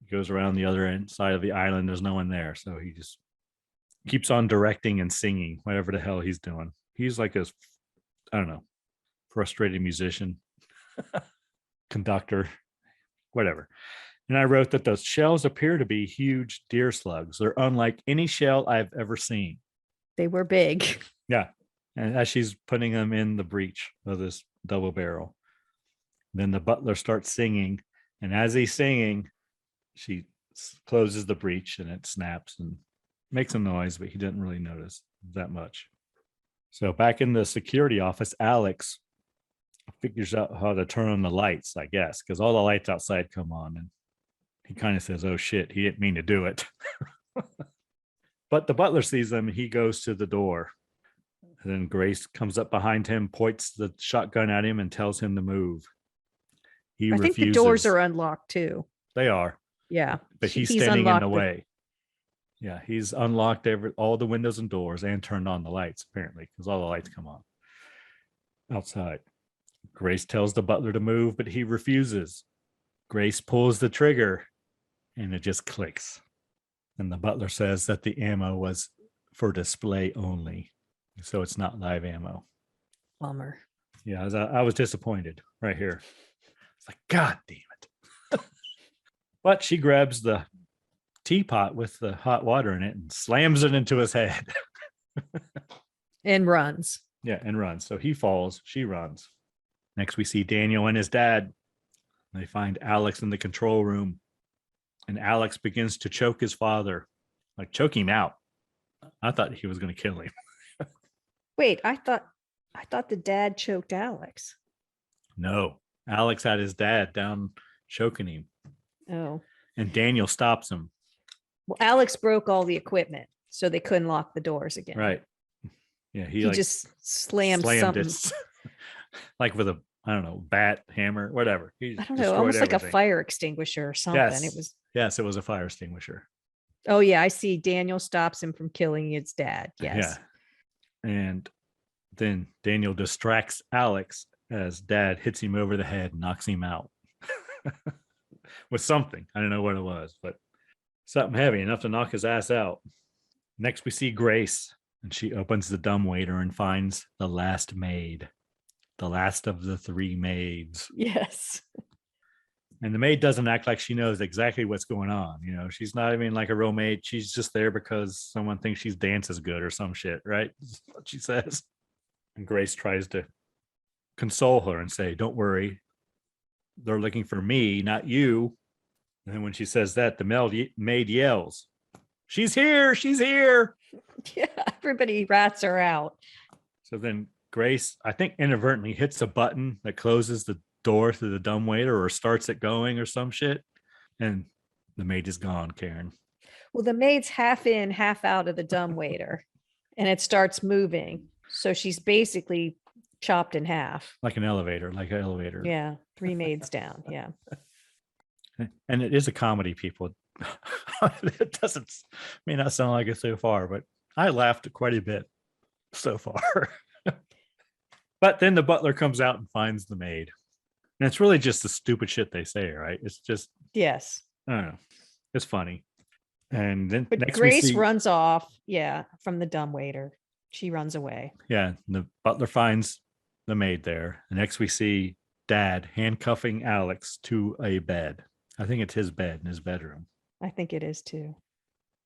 He goes around the other side of the island. There's no one there. So he just keeps on directing and singing whatever the hell he's doing. He's like a, I don't know, frustrated musician, conductor, whatever. And I wrote that the shells appear to be huge deer slugs. They're unlike any shell I've ever seen. They were big. Yeah. And as she's putting them in the breech of this double barrel, then the butler starts singing. And as he's singing, she closes the breech and it snaps and makes a noise, but he didn't really notice that much. So back in the security office, Alex figures out how to turn on the lights, I guess, because all the lights outside come on. And he kind of says, oh shit, he didn't mean to do it. But the butler sees them and he goes to the door. And then Grace comes up behind him, points the shotgun at him and tells him to move. He I refuses. think the doors are unlocked too. They are. Yeah. But he's standing in the way. Yeah, he's unlocked all the windows and doors and turned on the lights, apparently, because all the lights come on outside. Grace tells the butler to move, but he refuses. Grace pulls the trigger and it just clicks. And the butler says that the ammo was for display only. So it's not live ammo. Bummer. Yeah, I was disappointed right here. It's like, God damn it. But she grabs the teapot with the hot water in it and slams it into his head. And runs. Yeah, and runs. So he falls, she runs. Next, we see Daniel and his dad. They find Alex in the control room. And Alex begins to choke his father, like choke him out. I thought he was going to kill him. Wait, I thought the dad choked Alex. No, Alex had his dad down choking him. Oh. And Daniel stops him. Well, Alex broke all the equipment, so they couldn't lock the doors again. Right. Yeah, he like just slammed something. It. Like with a, I don't know, bat, hammer, whatever. I don't know, almost everything. Like a fire extinguisher or something. Yes, it was a fire extinguisher. Oh yeah, I see. Daniel stops him from killing his dad. Yes. Yeah. And then Daniel distracts Alex as dad hits him over the head and knocks him out. With something. I don't know what it was, but something heavy enough to knock his ass out. Next, we see Grace, and she opens the dumbwaiter and finds the last maid. The last of the three maids. Yes. And the maid doesn't act like she knows exactly what's going on. You know, she's not even like a real maid. She's just there because someone thinks she's dances good or some shit, right? That's what she says. And Grace tries to console her and say, don't worry. They're looking for me, not you. And then when she says that, the maid yells, she's here, she's here. Yeah, everybody rats her out. So then Grace, I think, inadvertently hits a button that closes the door through the dumbwaiter or starts it going or some shit. And the maid is gone, Karen. Well, the maid's half in, half out of the dumbwaiter, and it starts moving. So she's basically chopped in half. Like an elevator. Yeah, 3 maids down. Yeah. And it is a comedy, people. It may not sound like it so far, but I laughed quite a bit so far. But then the butler comes out and finds the maid. And it's really just the stupid shit they say, right? It's just, yes. I don't know. It's funny. And then but next Grace runs off, from the dumbwaiter. She runs away. Yeah, the butler finds the maid there. And next we see Dad handcuffing Alex to a bed. I think it's his bed in his bedroom. I think it is too.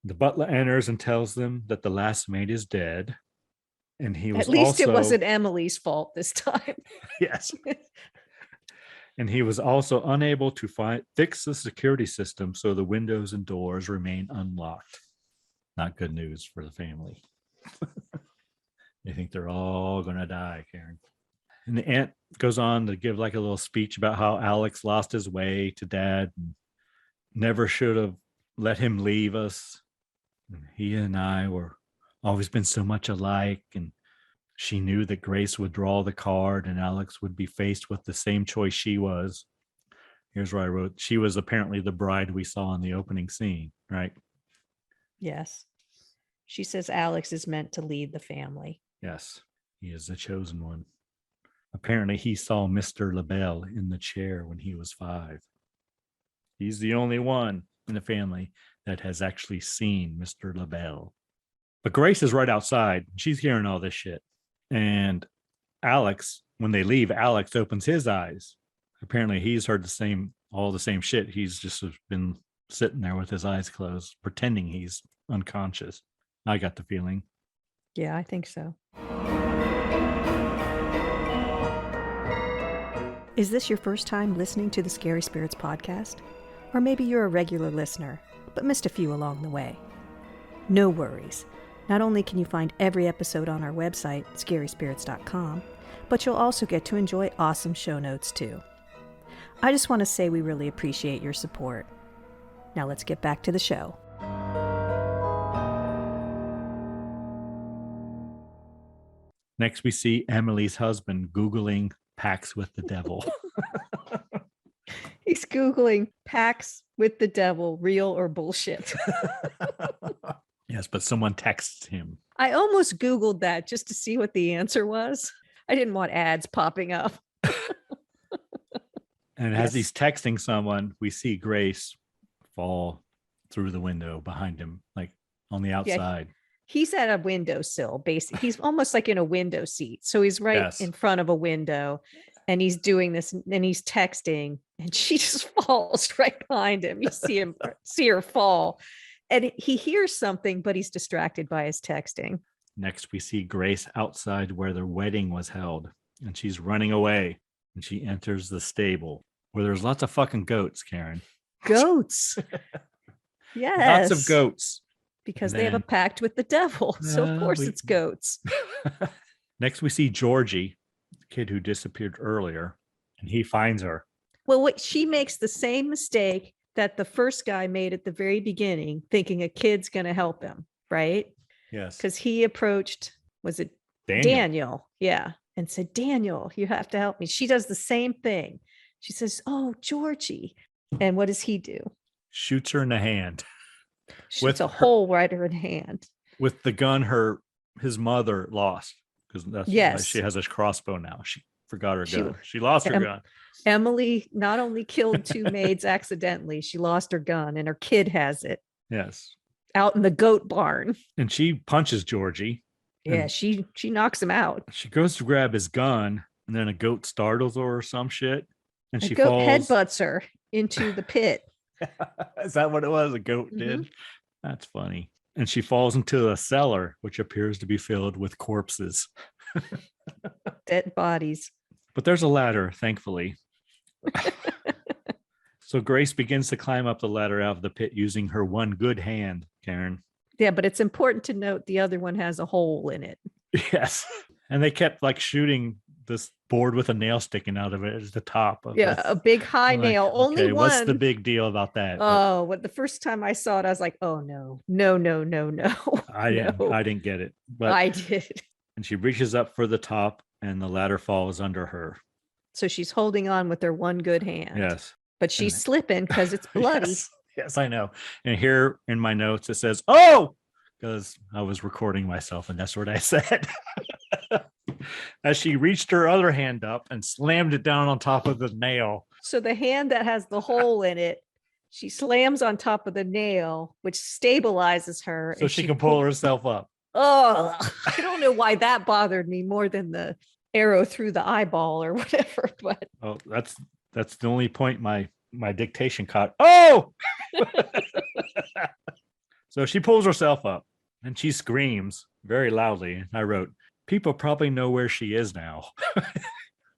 The butler enters and tells them that the last maid is dead. And he was at least it wasn't Emily's fault this time. Yes. And he was also unable to fix the security system, so the windows and doors remain unlocked. Not good news for the family. They think they're all going to die, Karen. And the aunt goes on to give like a little speech about how Alex lost his way to Dad and never should have let him leave us. And he and I were always been so much alike, and she knew that Grace would draw the card and Alex would be faced with the same choice she was. Here's where I wrote, she was apparently the bride we saw in the opening scene, right? Yes. She says Alex is meant to lead the family. Yes, he is the chosen one. Apparently he saw Mr. LaBelle in the chair when he was 5. He's the only one. in the family that has actually seen Mr. LaBelle. But Grace is right outside. She's hearing all this shit. And Alex, when they leave, Alex opens his eyes. Apparently he's heard all the same shit. He's just been sitting there with his eyes closed, pretending he's unconscious. I got the feeling. Yeah, I think so. Is this your first time listening to the Scary Spirits podcast? Or maybe you're a regular listener, but missed a few along the way. No worries. Not only can you find every episode on our website, scaryspirits.com, but you'll also get to enjoy awesome show notes too. I just want to say we really appreciate your support. Now let's get back to the show. Next, we see Emily's husband Googling pacts with the devil. He's Googling pacts with the devil, real or bullshit. Yes, but someone texts him. I almost Googled that just to see what the answer was. I didn't want ads popping up. And as he's texting someone, we see Grace fall through the window behind him, like on the outside. Yeah, he's at a windowsill, basically. He's almost like in a window seat. So he's right in front of a window and he's doing this and he's texting and she just falls right behind him. You see her fall. And he hears something, but he's distracted by his texting. Next, we see Grace outside where the wedding was held, and she's running away. And she enters the stable where there's lots of fucking goats, Karen. Goats. Yes. Lots of goats. Because they have a pact with the devil. So, of course, it's goats. Next, we see Georgie, the kid who disappeared earlier, and he finds her. Well, she makes the same mistake that the first guy made at the very beginning, thinking a kid's going to help him, right? Yes. Because he approached, was it Daniel? Yeah. And said, Daniel, you have to help me. She does the same thing. She says, oh, Georgie. And what does he do? Shoots her in the hand. Shoots a hole right in her hand. With the gun his mother lost. Because that's why she has a crossbow now. She forgot her gun. She lost her gun. Emily not only killed two maids accidentally, she lost her gun and her kid has it. Yes. Out in the goat barn. And she punches Georgie. Yeah, she knocks him out. She goes to grab his gun and then a goat startles her or some shit. And she goat headbutts her into the pit. Is that what it was? A goat did? That's funny. And she falls into a cellar, which appears to be filled with corpses. Dead bodies. But there's a ladder, thankfully. So Grace begins to climb up the ladder out of the pit using her one good hand, Karen. Yeah, but it's important to note the other one has a hole in it. Yes. And they kept like shooting this board with a nail sticking out of it at the top. A big high nail. Only one. What's the big deal about that? Oh, what the first time I saw it, I was like, oh no. I didn't get it. But I did. And she reaches up for the top and the ladder falls under her. So she's holding on with her one good hand. Yes. But she's slipping because it's bloody. Yes, I know. And here in my notes, it says, oh, because I was recording myself and that's what I said. As she reached her other hand up and slammed it down on top of the nail. So the hand that has the hole in it, she slams on top of the nail, which stabilizes her. So she can pull herself up. Oh, I don't know why that bothered me more than the arrow through the eyeball or whatever. But that's the only point my dictation caught. Oh! So she pulls herself up and she screams very loudly. I wrote, people probably know where she is now.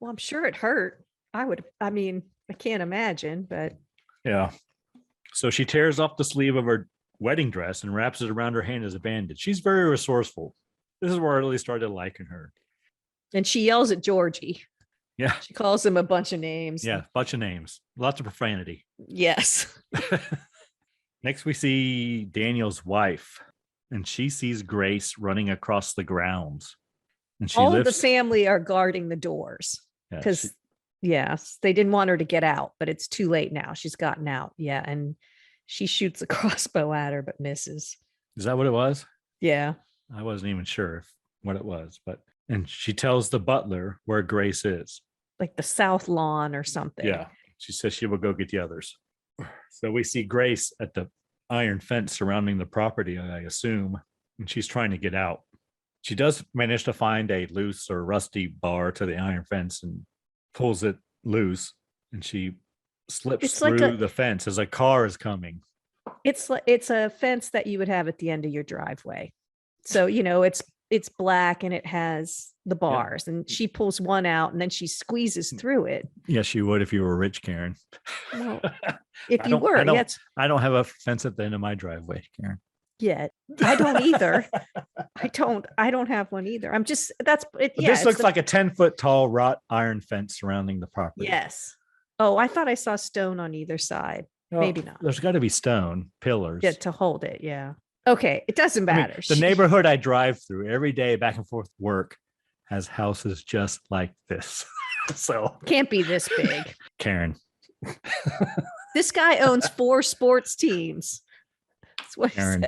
Well, I'm sure it hurt. I can't imagine, but. Yeah. So she tears off the sleeve of her wedding dress and wraps it around her hand as a bandage. She's very resourceful. This is where I really started liking her. And she yells at Georgie. Yeah. She calls him a bunch of names. Yeah, bunch of names. Lots of profanity. Yes. Next, we see Daniel's wife, and she sees Grace running across the grounds. And all of the family are guarding the doors because, they didn't want her to get out, but it's too late now. She's gotten out. Yeah. And she shoots a crossbow at her, but misses. Is that what it was? Yeah. I wasn't even sure what it was, and she tells the butler where Grace is. Like the south lawn or something. Yeah. She says she will go get the others. So we see Grace at the iron fence surrounding the property, I assume, and she's trying to get out. She does manage to find a loose or rusty bar to the iron fence and pulls it loose, and she slips It's like through the fence as a car is coming. It's a fence that you would have at the end of your driveway. So, it's black and it has the bars, and she pulls one out and then she squeezes through it. Yes, you would if you were rich, Karen. Well, if you were, yes. I don't have a fence at the end of my driveway, Karen. Yet. I don't either. I don't have one either. I'm just, that's it. Yeah, this looks like a 10-foot tall wrought iron fence surrounding the property. Yes. Oh, I thought I saw stone on either side. Well, maybe not. There's got to be stone pillars. Yeah, to hold it. Yeah. Okay. It doesn't matter. The neighborhood I drive through every day back and forth to work has houses just like this. So can't be this big. Karen. This guy owns 4 sports teams. That's what Karen. he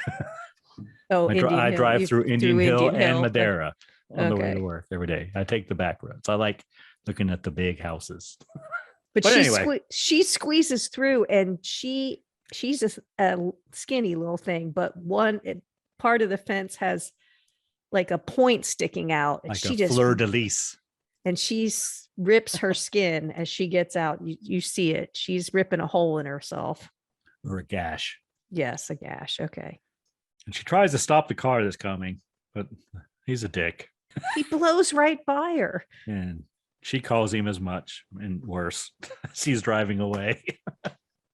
said. Oh, I drive through Indian Hill and Madera on the way to work every day. I take the back roads. I like looking at the big houses. But anyway, she squeezes through, and she's a skinny little thing, but part of the fence has like a point sticking out, and like she a just fleur de lis. And she rips her skin as she gets out. You see it. She's ripping a hole in herself. Or a gash. Yes, a gash. Okay. And she tries to stop the car that's coming, but he's a dick. He blows right by her. And she calls him as much and worse. She's driving away.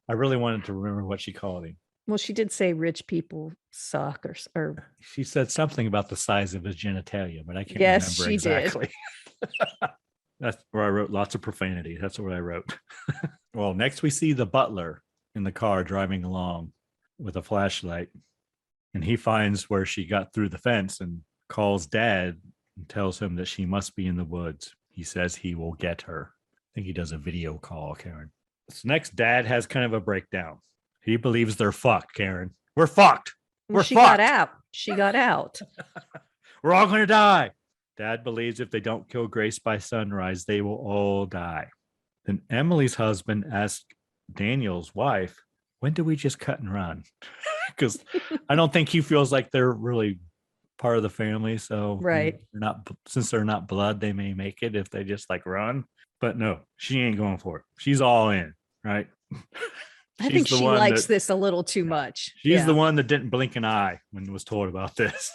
I really wanted to remember what she called him. Well, she did say rich people suck, or she said something about the size of his genitalia, but I can't remember she exactly. That's where I wrote lots of profanity. That's what I wrote. Well, next we see the butler in the car driving along with a flashlight, and he finds where she got through the fence and calls Dad and tells him that she must be in the woods. He says he will get her. I think he does a video call, Karen. So next, Dad has kind of a breakdown. He believes they're fucked, Karen. We're fucked. We're she fucked. got out. She got out. We're all going to die. Dad believes if they don't kill Grace by sunrise, they will all die. Then Emily's husband asks Daniel's wife, when do we just cut and run? Because I don't think he feels like they're really part of the family. So right. Since they're not blood, they may make it if they just like run. But no, she ain't going for it. She's all in, right? I think she likes this a little too much. She's the one that didn't blink an eye when was told about this.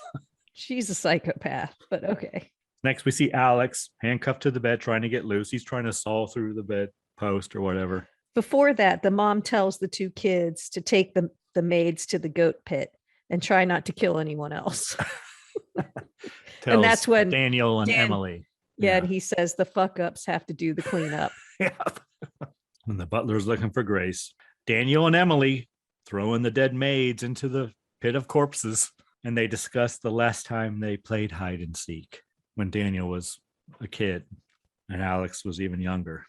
She's a psychopath, but okay. Next, we see Alex handcuffed to the bed, trying to get loose. He's trying to saw through the bed post or whatever. Before that, the mom tells the 2 kids to take the maids to the goat pit and try not to kill anyone else. And that's when Daniel and Emily. Yeah, and he says the fuck ups have to do the cleanup. Yeah. When the butler's looking for Grace, Daniel and Emily throw in the dead maids into the pit of corpses, and they discuss the last time they played hide and seek when Daniel was a kid and Alex was even younger.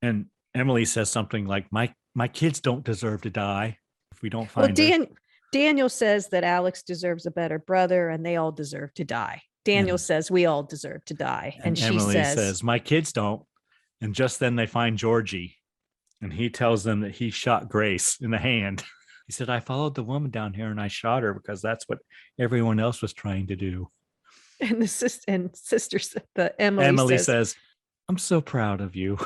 And Emily says something like, my kids don't deserve to die if we don't find her. Daniel says that Alex deserves a better brother and they all deserve to die. Daniel says we all deserve to die. And she Emily says, my kids don't. And just then they find Georgie, and he tells them that he shot Grace in the hand. He said, I followed the woman down here and I shot her because that's what everyone else was trying to do. And the Emily says, I'm so proud of you.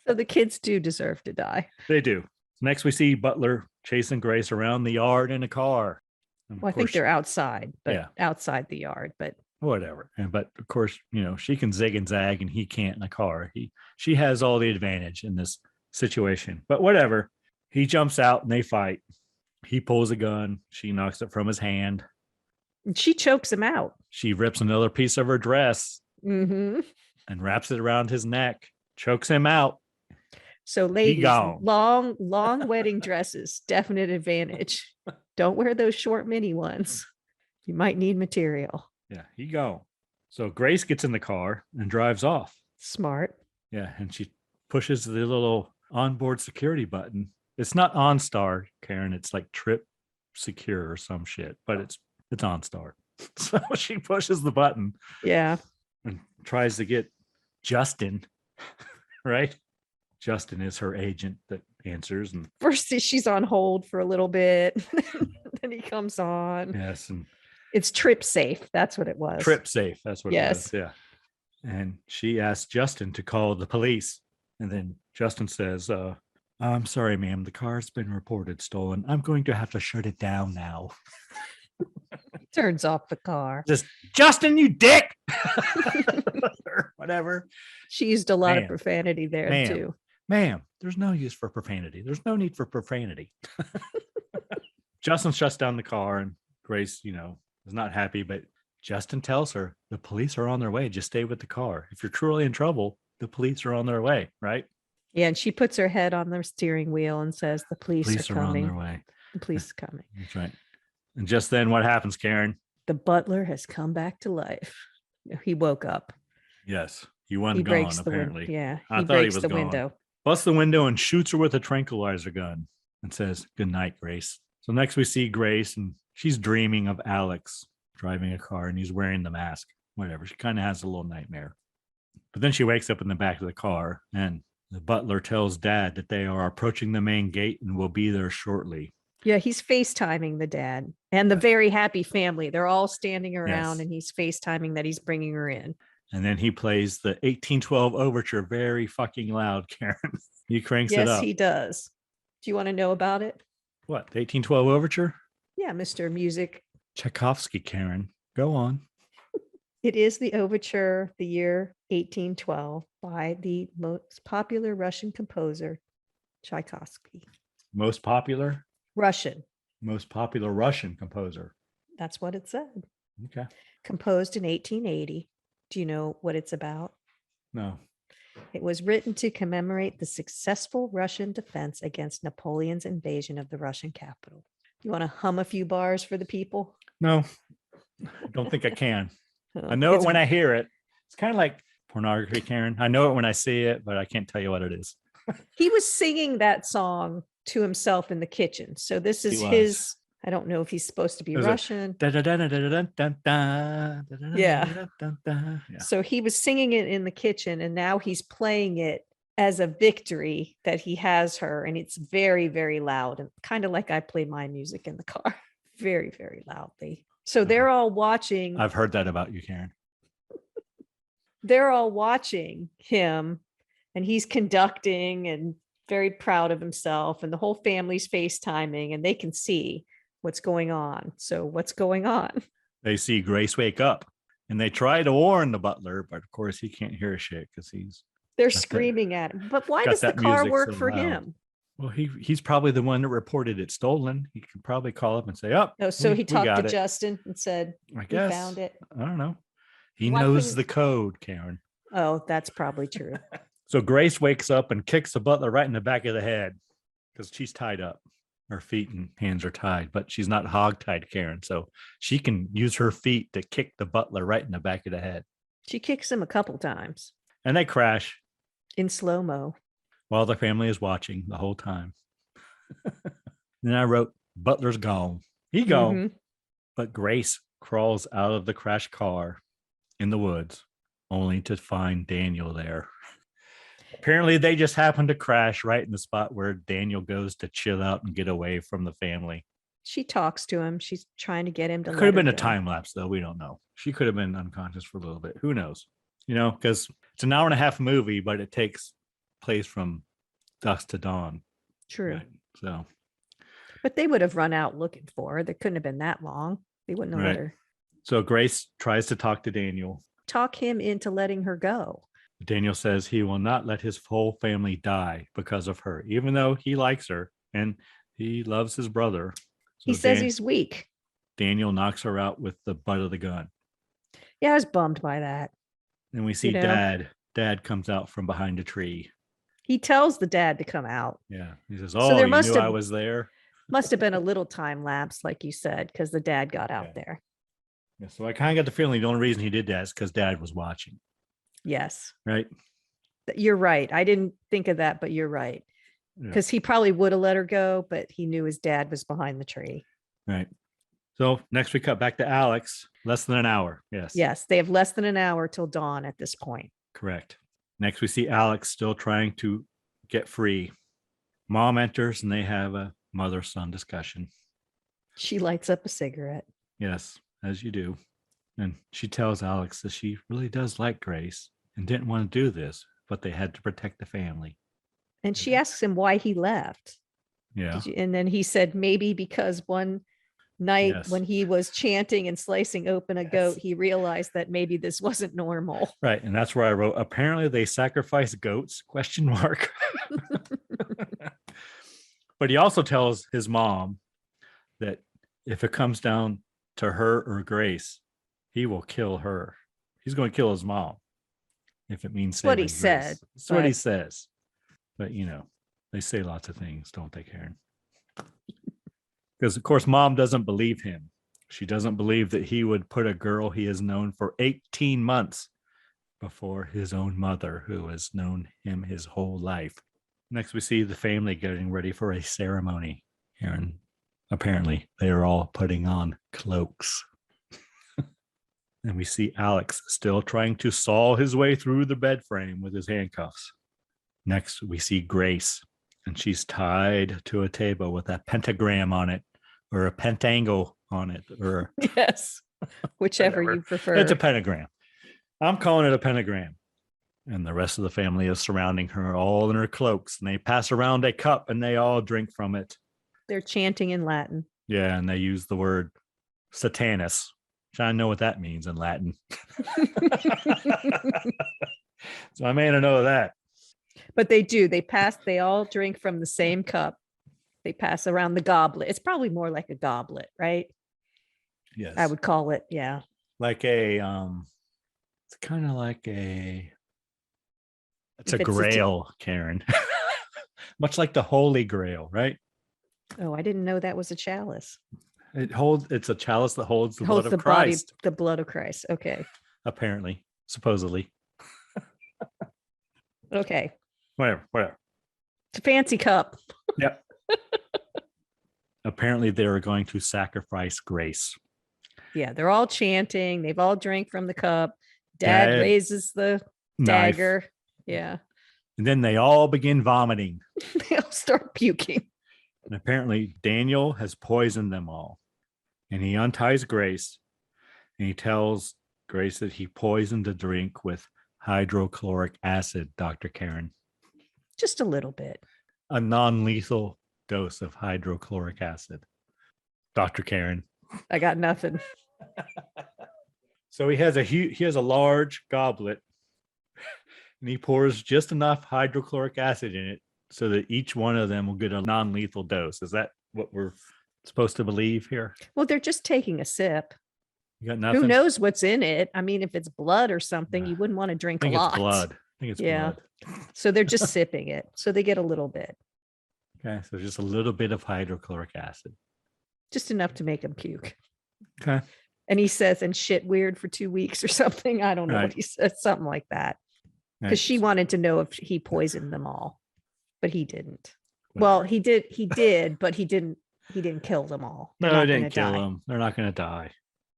So the kids do deserve to die. They do. Next, we see Butler chasing Grace around the yard in a car. Well, I think they're outside, but outside the yard, but whatever. But of course, she can zig and zag and he can't in a car. She has all the advantage in this situation, but whatever. He jumps out and they fight. He pulls a gun. She knocks it from his hand. And she chokes him out. She rips another piece of her dress and wraps it around his neck, chokes him out. So ladies, long wedding dresses, definite advantage. Don't wear those short mini ones. You might need material. Yeah, he gone. So Grace gets in the car and drives off. Smart. Yeah, and she pushes the little onboard security button. It's not OnStar, Karen. It's like Trip Secure or some shit, but it's OnStar. So she pushes the button. Yeah. And tries to get Justin, right? Justin is her agent that answers. And First, she's on hold for a little bit. Then he comes on. yes, and It's Trip Safe. That's what it was. Trip Safe. That's what Yes. it was. Yeah. And she asked Justin to call the police. And then Justin says, I'm sorry, ma'am. The car's been reported stolen. I'm going to have to shut it down now. Turns off the car. Just, Justin, you dick. Or whatever. She used a lot of Ma'am. profanity there, Ma'am. too. Ma'am, there's no use for profanity. There's no need for profanity. Justin shuts down the car, and Grace, is not happy, but Justin tells her the police are on their way. Just stay with the car. If you're truly in trouble, the police are on their way, right? Yeah, and she puts her head on the steering wheel and says, the police are coming. on their way. The police are coming. That's right. And just then what happens, Karen? The butler has come back to life. He woke up. Yes. He wasn't He gone, breaks the apparently. window. Yeah, I he thought he breaks was the gone. window. Busts the window and shoots her with a tranquilizer gun and says, good night, Grace. So next we see Grace, and she's dreaming of Alex driving a car, and he's wearing the mask. Whatever. She kind of has a little nightmare. But then she wakes up in the back of the car, and the butler tells Dad that they are approaching the main gate and will be there shortly. Yeah, he's FaceTiming the dad and the very happy family. They're all standing around, Yes. and he's FaceTiming that he's bringing her in. And then he plays the 1812 overture very fucking loud, Karen. He cranks it Yes, up. he does. Do you want to know about it? What, the 1812 overture? Yeah, Mr. Music. Tchaikovsky, Karen. Go on. It is the overture, the year 1812, by the most popular Russian composer, Tchaikovsky. Most popular Russian composer. That's what it said. Okay. Composed in 1880. Do you know what it's about? No. It was written to commemorate the successful Russian defense against Napoleon's invasion of the Russian capital. You want to hum a few bars for the people? No. I don't think I can. I know it when I hear it. It's kind of like pornography, Karen. I know it when I see it, but I can't tell you what it is. He was singing that song to himself in the kitchen. So this is his, I don't know if he's supposed to be Russian. Yeah. So he was singing it in the kitchen, and now he's playing it as a victory that he has her. And it's very, very loud, and kind of like I play my music in the car, very, very loudly. So they're all watching. I've heard that about you, Karen. They're all watching him, and he's conducting and very proud of himself, and the whole family's FaceTiming, and they can see what's going on. So what's going on? They see Grace wake up, and they try to warn the butler, but of course he can't hear a shit because They're screaming at him. But why does the car work for him? Well, he's probably the one that reported it stolen. He could probably call up and say, So he talked to it. Justin and said, I guess. We found it. I don't know. He Why knows couldn't- the code, Karen. Oh, that's probably true. So Grace wakes up and kicks the butler right in the back of the head because she's tied up. Her feet and hands are tied, but she's not hog-tied, Karen. So she can use her feet to kick the butler right in the back of the head. She kicks him a couple times And they crash in slow-mo. while the family is watching the whole time. Then I wrote, Butler's gone. He gone. Mhm. But Grace crawls out of the crashed car in the woods, only to find Daniel there. Apparently, they just happened to crash right in the spot where Daniel goes to chill out and get away from the family. She talks to him. She's trying to get him to It let could have her been a go. time lapse, though. We don't know. She could have been unconscious for a little bit. Who knows? Because it's an hour and a half movie, but it takes place from dusk to dawn. True. Right? So, But they would have run out looking for her. That couldn't have been that long. They wouldn't have let Right. her. so Grace tries to talk to Daniel. Talk him into letting her go. Daniel says he will not let his whole family die because of her, even though he likes her and he loves his brother. He So says he's weak. Daniel knocks her out with the butt of the gun. Yeah, I was bummed by that. And we see know? Dad comes out from behind a tree. He tells the dad to come out. Yeah. He says, there you must knew have- I was there. Must have been a little time lapse, like you said, because the dad got out Yeah. there. Yeah, so I kind of got the feeling the only reason he did that is because Dad was watching. Yes, Right. you're right. I didn't think of that, but you're right. Yeah. Because he probably would have let her go, but he knew his dad was behind the tree. Right. So next we cut back to Alex. Less than an hour. Yes. Yes, they have less than an hour till dawn at this point. Correct. Next we see Alex still trying to get free. Mom enters and they have a mother-son discussion. She lights up a cigarette. Yes, as you do. And she tells Alex that she really does like Grace and didn't want to do this, but they had to protect the family. And she asks him why he left. Yeah. And then he said maybe because one night Yes. when he was chanting and slicing open a goat, he realized that maybe this wasn't normal. Right. And that's where I wrote, apparently they sacrifice goats, ? But he also tells his mom that if it comes down to her or Grace, he will kill her. He's going to kill his mom if it means That's what he saving said. Grace. That's what he but- says. But, they say lots of things, don't they, Karen? Because, of course, mom doesn't believe him. She doesn't believe that he would put a girl he has known for 18 months before his own mother, who has known him his whole life. Next, we see the family getting ready for a ceremony. And apparently, they are all putting on cloaks. And we see Alex still trying to saw his way through the bed frame with his handcuffs. Next, we see Grace, and she's tied to a table with a pentagram on it, or a pentangle on it, or Yes. Whichever whatever. you prefer. It's a pentagram. I'm calling it a pentagram. And the rest of the family is surrounding her, all in her cloaks, and they pass around a cup and they all drink from it. They're chanting in Latin. Yeah, and they use the word Satanus, which I know what that means in Latin. So I may not know that. But they do. They all drink from the same cup. They pass around the goblet. It's probably more like a goblet, right? Yes. I would call it. Yeah. Like a it's kind of like a it's If a it's a grail, Karen. Much like the Holy Grail, right? Oh, I didn't know that was a chalice. It's a chalice that holds the Holds blood the of Christ, the blood of Christ. Okay. apparently, supposedly. Okay. Whatever. It's a fancy cup. Yep. Apparently they are going to sacrifice Grace. Yeah. They're all chanting. They've all drank from the cup. Dad raises the Knife. dagger. Yeah. And then they all begin vomiting. They all start puking. And apparently Daniel has poisoned them all. And he unties Grace and he tells Grace that he poisoned the drink with hydrochloric acid, Dr. Karen. Just a little bit. A non-lethal dose of hydrochloric acid. Dr. Karen. I got nothing. So he has a large goblet and he pours just enough hydrochloric acid in it so that each one of them will get a non-lethal dose. Is that what we're supposed to believe here? Well, they're just taking a sip. You got nothing? Who knows what's in it? I mean, if it's blood or something, you wouldn't want to I drink think a lot. it's blood. I think it's Yeah. blood. So they're just sipping it. So they get a little bit, Okay, so just a little bit of hydrochloric acid. just enough to make them puke. Okay. And he says, and shit weird for 2 weeks or something. I don't know Right. what he said, something like that. Because she wanted to know if he poisoned them all, but he didn't. Well, he did, but he didn't kill them all. They're No, not I didn't gonna kill die. them. They're not going to die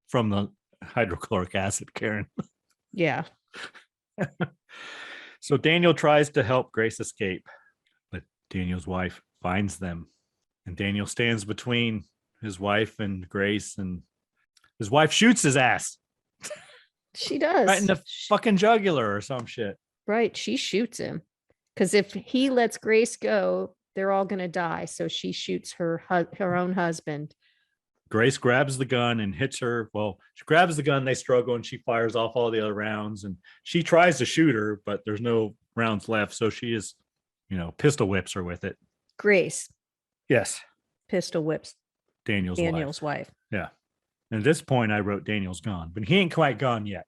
from the hydrochloric acid, Karen. Yeah. So Daniel tries to help Grace escape, but Daniel's wife finds them. And Daniel stands between his wife and Grace, and his wife shoots his ass She does. right in the fucking jugular or some shit. Right. She shoots him. Because if he lets Grace go, they're all going to die. So she shoots her own husband. Grace grabs the gun and hits her. Well, she grabs the gun, they struggle, and she fires off all the other rounds. And she tries to shoot her, but there's no rounds left. So she is, pistol whips her with it. Grace Yes. pistol whips Daniel's wife. Yeah. And at this point, I wrote Daniel's gone, but he ain't quite gone yet.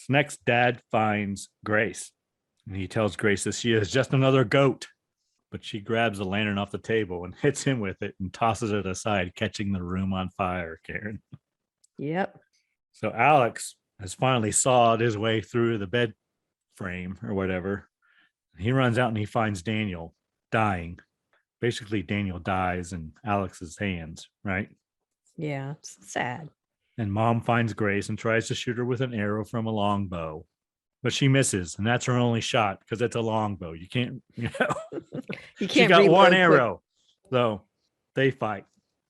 Next, Dad finds Grace, and he tells Grace that she is just another goat. But she grabs the lantern off the table and hits him with it and tosses it aside, catching the room on fire, Karen. Yep. So Alex has finally sawed his way through the bed frame or whatever. He runs out and he finds Daniel dying. Basically, Daniel dies in Alex's hands, right? Yeah. It's sad. And Mom finds Grace and tries to shoot her with an arrow from a longbow. but she misses, and that's her only shot because it's a longbow. You can't, You she can't got one reload quick. arrow. So they fight.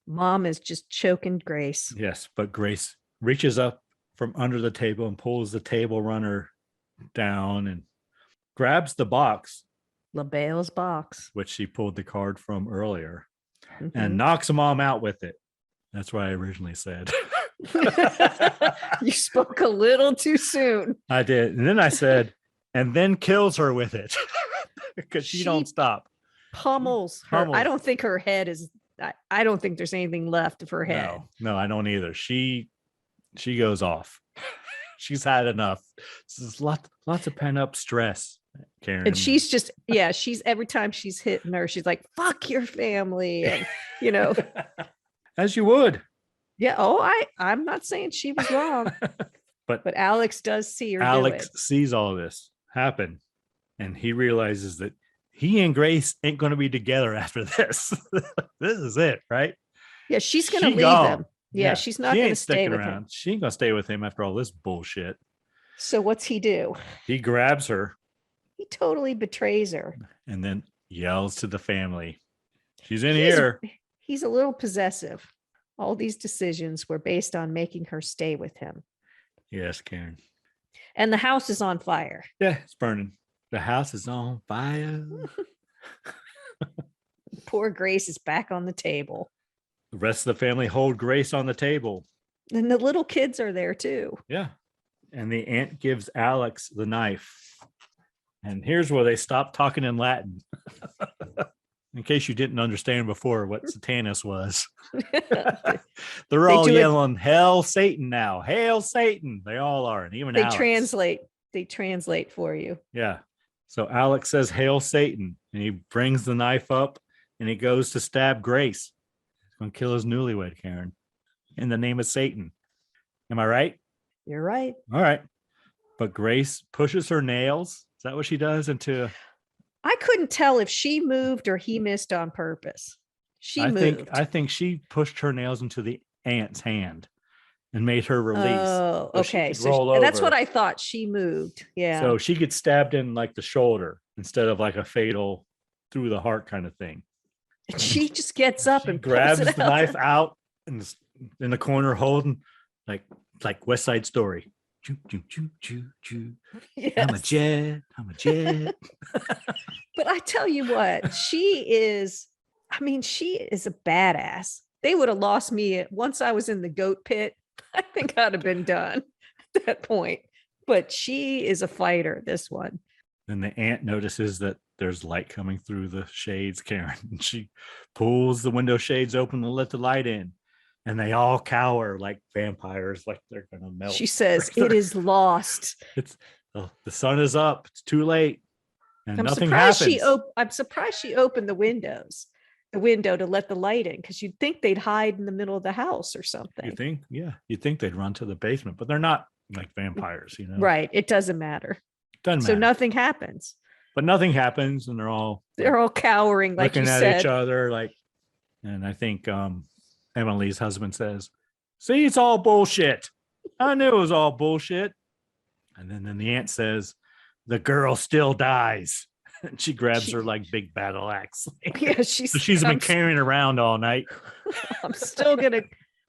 Mom is just choking Grace. Yes, but Grace reaches up from under the table and pulls the table runner down and grabs the box, LaBelle's box. which she pulled the card from earlier, Mhm. and knocks Mom out with it. That's what I originally said. You spoke a little too soon. I did. And then I said, and then kills her with it because she don't stop. Pummels her. I don't think her head is, I don't think there's anything left of her head. No, I don't either. She goes off. She's had enough. This is lots of pent up stress, Karen. And she's just, she's every time she's hitting her, she's like, fuck your family. And, as you would. Yeah. Oh, I'm not saying she was wrong, but Alex does see her. Alex sees all this happen, and he realizes that he and Grace ain't going to be together after this. This is it, right? Yeah, she's going to leave them. Yeah, she's not going to stay with him. She ain't going to stay with him after all this bullshit. So what's he do? He grabs her. He totally betrays her. And then yells to the family. She's in here. He's a little possessive. All these decisions were based on making her stay with him. Yes, Karen. And the house is on fire. Yeah, it's burning. The house is on fire. Poor Grace is back on the table. The rest of the family hold Grace on the table. And the little kids are there too. Yeah. And the aunt gives Alex the knife. And here's where they stop talking in Latin. In case you didn't understand before what Satanus was. They're all yelling, Hail Satan now. Hail Satan. They all are. And even Alex. They translate for you. Yeah. So Alex says, Hail Satan. And he brings the knife up and he goes to stab Grace. He's going to kill his newlywed, Karen, in the name of Satan. Am I right? You're right. All right. But Grace pushes her nails. Is that what she does? I couldn't tell if she moved or he missed on purpose. I think she pushed her nails into the aunt's hand and made her release. Oh, okay. So that's what I thought. She moved. Yeah. So she gets stabbed in like the shoulder instead of like a fatal through the heart kind of thing. And she just gets up and grabs the knife out and is in the corner holding like West Side Story. Choo, choo, choo, choo, choo. Yes. I'm a jet. But I tell you what, she is a badass. They would have lost me once I was in the goat pit. I think I'd have been done at that point. But she is a fighter, this one. Then the aunt notices that there's light coming through the shades, Karen. And she pulls the window shades open to let the light in. And they all cower like vampires, like they're going to melt. She says, it is lost. The sun is up. It's too late. And nothing happens. I'm surprised she opened the window to let the light in, because you'd think they'd hide in the middle of the house or something. You think? Yeah. You'd think they'd run to the basement, but they're not like vampires, Right. It doesn't matter. So nothing happens. But nothing happens, and they're all cowering, like looking at each other, like. And I think Emily's husband says, "See, it's all bullshit. I knew it was all bullshit." And then the aunt says, "The girl still dies." And she grabs her like big battle axe. Yeah, she's been carrying around all night. I'm still gonna.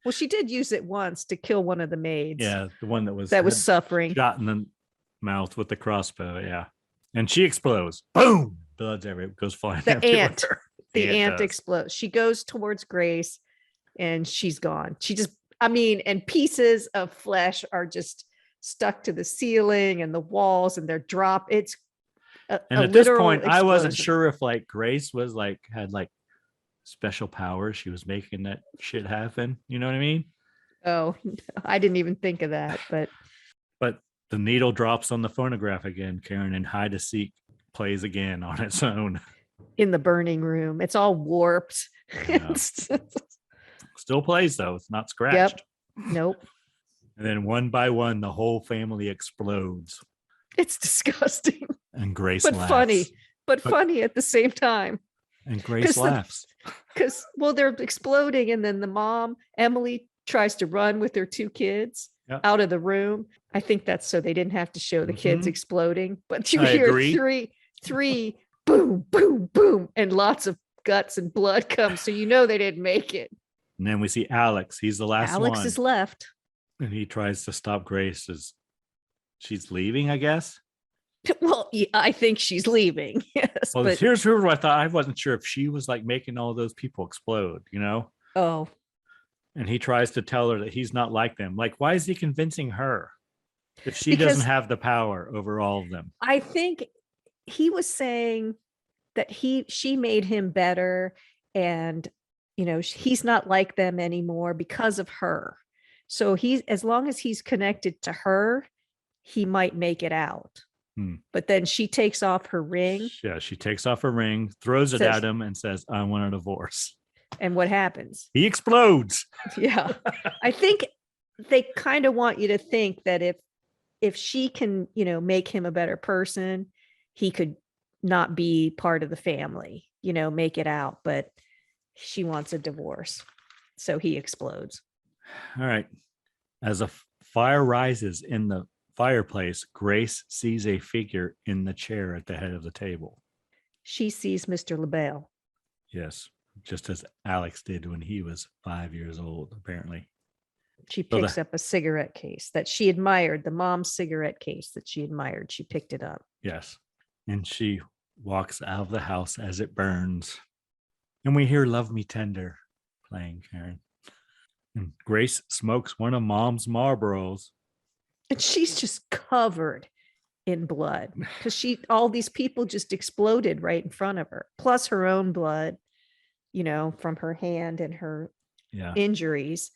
Well, she did use it once to kill one of the maids. Yeah, the one that was suffering, shot in the mouth with the crossbow. Yeah, and she explodes. Boom! Blood's everywhere. Goes flying. The aunt explodes. She goes towards Grace, and she's gone. And pieces of flesh are just stuck to the ceiling and the walls, and they're dropped. It's at this point, I wasn't sure if like Grace was had special powers. She was making that shit happen. You know what I mean? Oh, I didn't even think of that. But the needle drops on the phonograph again, Karen, and Hide to Seek plays again on its own. In the burning room. It's all warped. Yeah. Still plays though. It's not scratched. Yep. Nope. And then one by one, the whole family explodes. It's disgusting. And Grace laughs. Funny at the same time. And Grace laughs. Because they're exploding, and then the mom, Emily, tries to run with her two kids. Yep. out of the room. I think that's so they didn't have to show the kids Mhm. exploding. But you I hear agree. three, boom, boom, boom, and lots of guts and blood come. So you know they didn't make it. And then we see Alex. He's the last Alex one. is left. And he tries to stop Grace as she's leaving, I guess. Well, yeah, I think she's leaving. Yes. Well, but here's where I thought I wasn't sure if she was like making all those people explode, you know? oh, And he tries to tell her that he's not like them. Like, why is he convincing her if she doesn't because have the power over all of them? I think he was saying that she made him better, and he's not like them anymore because of her. So he's, as long as he's connected to her, he might make it out. But then she takes off her ring. Yeah, she takes off her ring, throws it at him, and says, I want a divorce. And what happens? He explodes. Yeah. I think they kind of want you to think that if she can, make him a better person, he could not be part of the family, make it out. But she wants a divorce. So he explodes. All right. As a fire rises in the fireplace, Grace sees a figure in the chair at the head of the table. She sees Mr. LaBelle. Yes, just as Alex did when he was 5 years old, apparently. She picks up a cigarette case that she admired, the mom's cigarette case that she admired. She picked it up. Yes. And she walks out of the house as it burns. And we hear Love Me Tender playing, Karen. And Grace smokes one of Mom's Marlboros. And she's just covered in blood because all these people just exploded right in front of her, plus her own blood, from her hand and her injuries.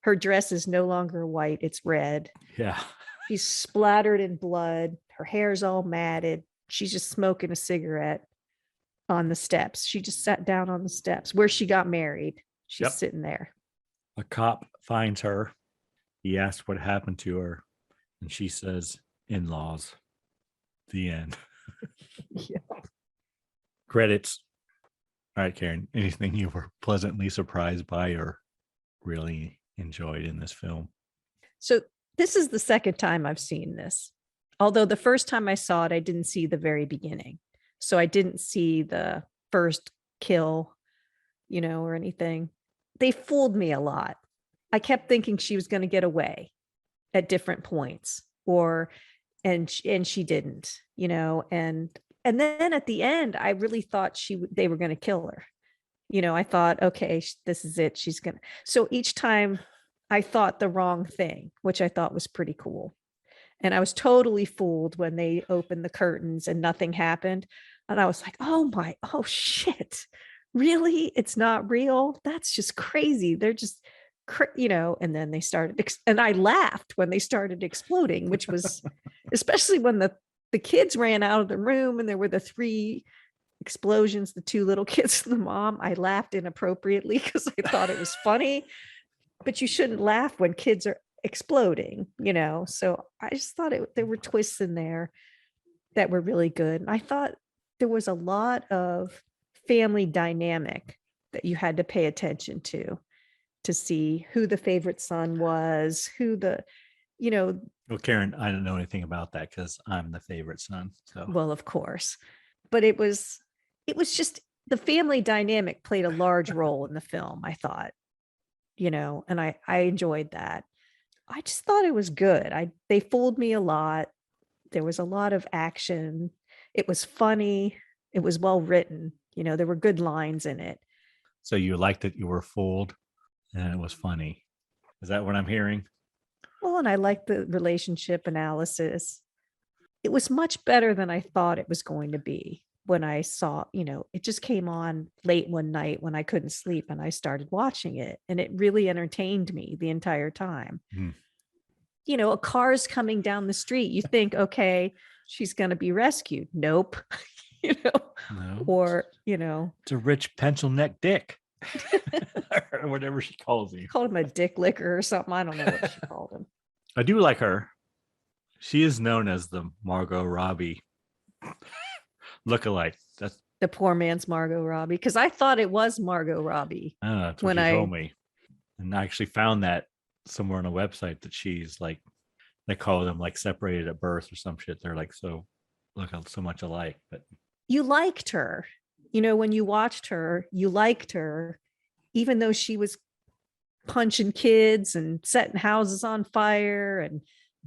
Her dress is no longer white, it's red. Yeah. She's splattered in blood. Her hair's all matted. She's just smoking a cigarette on the steps. She just sat down on the steps where she got married. She's sitting there. A cop finds her. He asks what happened to her. And she says, in-laws. The end. Yeah. Credits. All right, Karen, anything you were pleasantly surprised by or really enjoyed in this film? So this is the second time I've seen this. Although the first time I saw it, I didn't see the very beginning. So I didn't see the first kill, or anything. They fooled me a lot. I kept thinking she was going to get away at different points, and she didn't, and then at the end, I really thought they were going to kill her. I thought, okay, this is it. She's going to. So each time I thought the wrong thing, which I thought was pretty cool. And I was totally fooled when they opened the curtains and nothing happened. And I was like, oh shit, really? It's not real. That's just crazy. They're just, and then they started, and I laughed when they started exploding, which was, especially when the kids ran out of the room and there were the 3 explosions, the 2 little kids and the mom. I laughed inappropriately because I thought it was funny, but you shouldn't laugh when kids are exploding, so I just thought there were twists in there that were really good. And I thought there was a lot of family dynamic that you had to pay attention to see who the favorite son was, who the, Well, Karen, I don't know anything about that because I'm the favorite son. So, well, of course, but it was just the family dynamic played a large role in the film, I thought, and I enjoyed that. I just thought it was good. They fooled me a lot. There was a lot of action. It was funny. It was well written. There were good lines in it. So you liked it, you were fooled, and it was funny. Is that what I'm hearing? Well, and I liked the relationship analysis. It was much better than I thought it was going to be when I saw, it just came on late one night when I couldn't sleep and I started watching it, and it really entertained me the entire time. A car's coming down the street. You think, okay, she's going to be rescued. Nope. No. Or, it's a rich pencil neck dick. Or whatever she calls him. Called him a dick licker or something. I don't know what she called him. I do like her. She is known as the Margot Robbie lookalike. That's the poor man's Margot Robbie, because I thought it was Margot Robbie. that's what you told me. And I actually found that somewhere on a website that she's like, they call them like separated at birth or some shit. They're like so so much alike. But You liked her. When you watched her, you liked her, even though she was punching kids and setting houses on fire and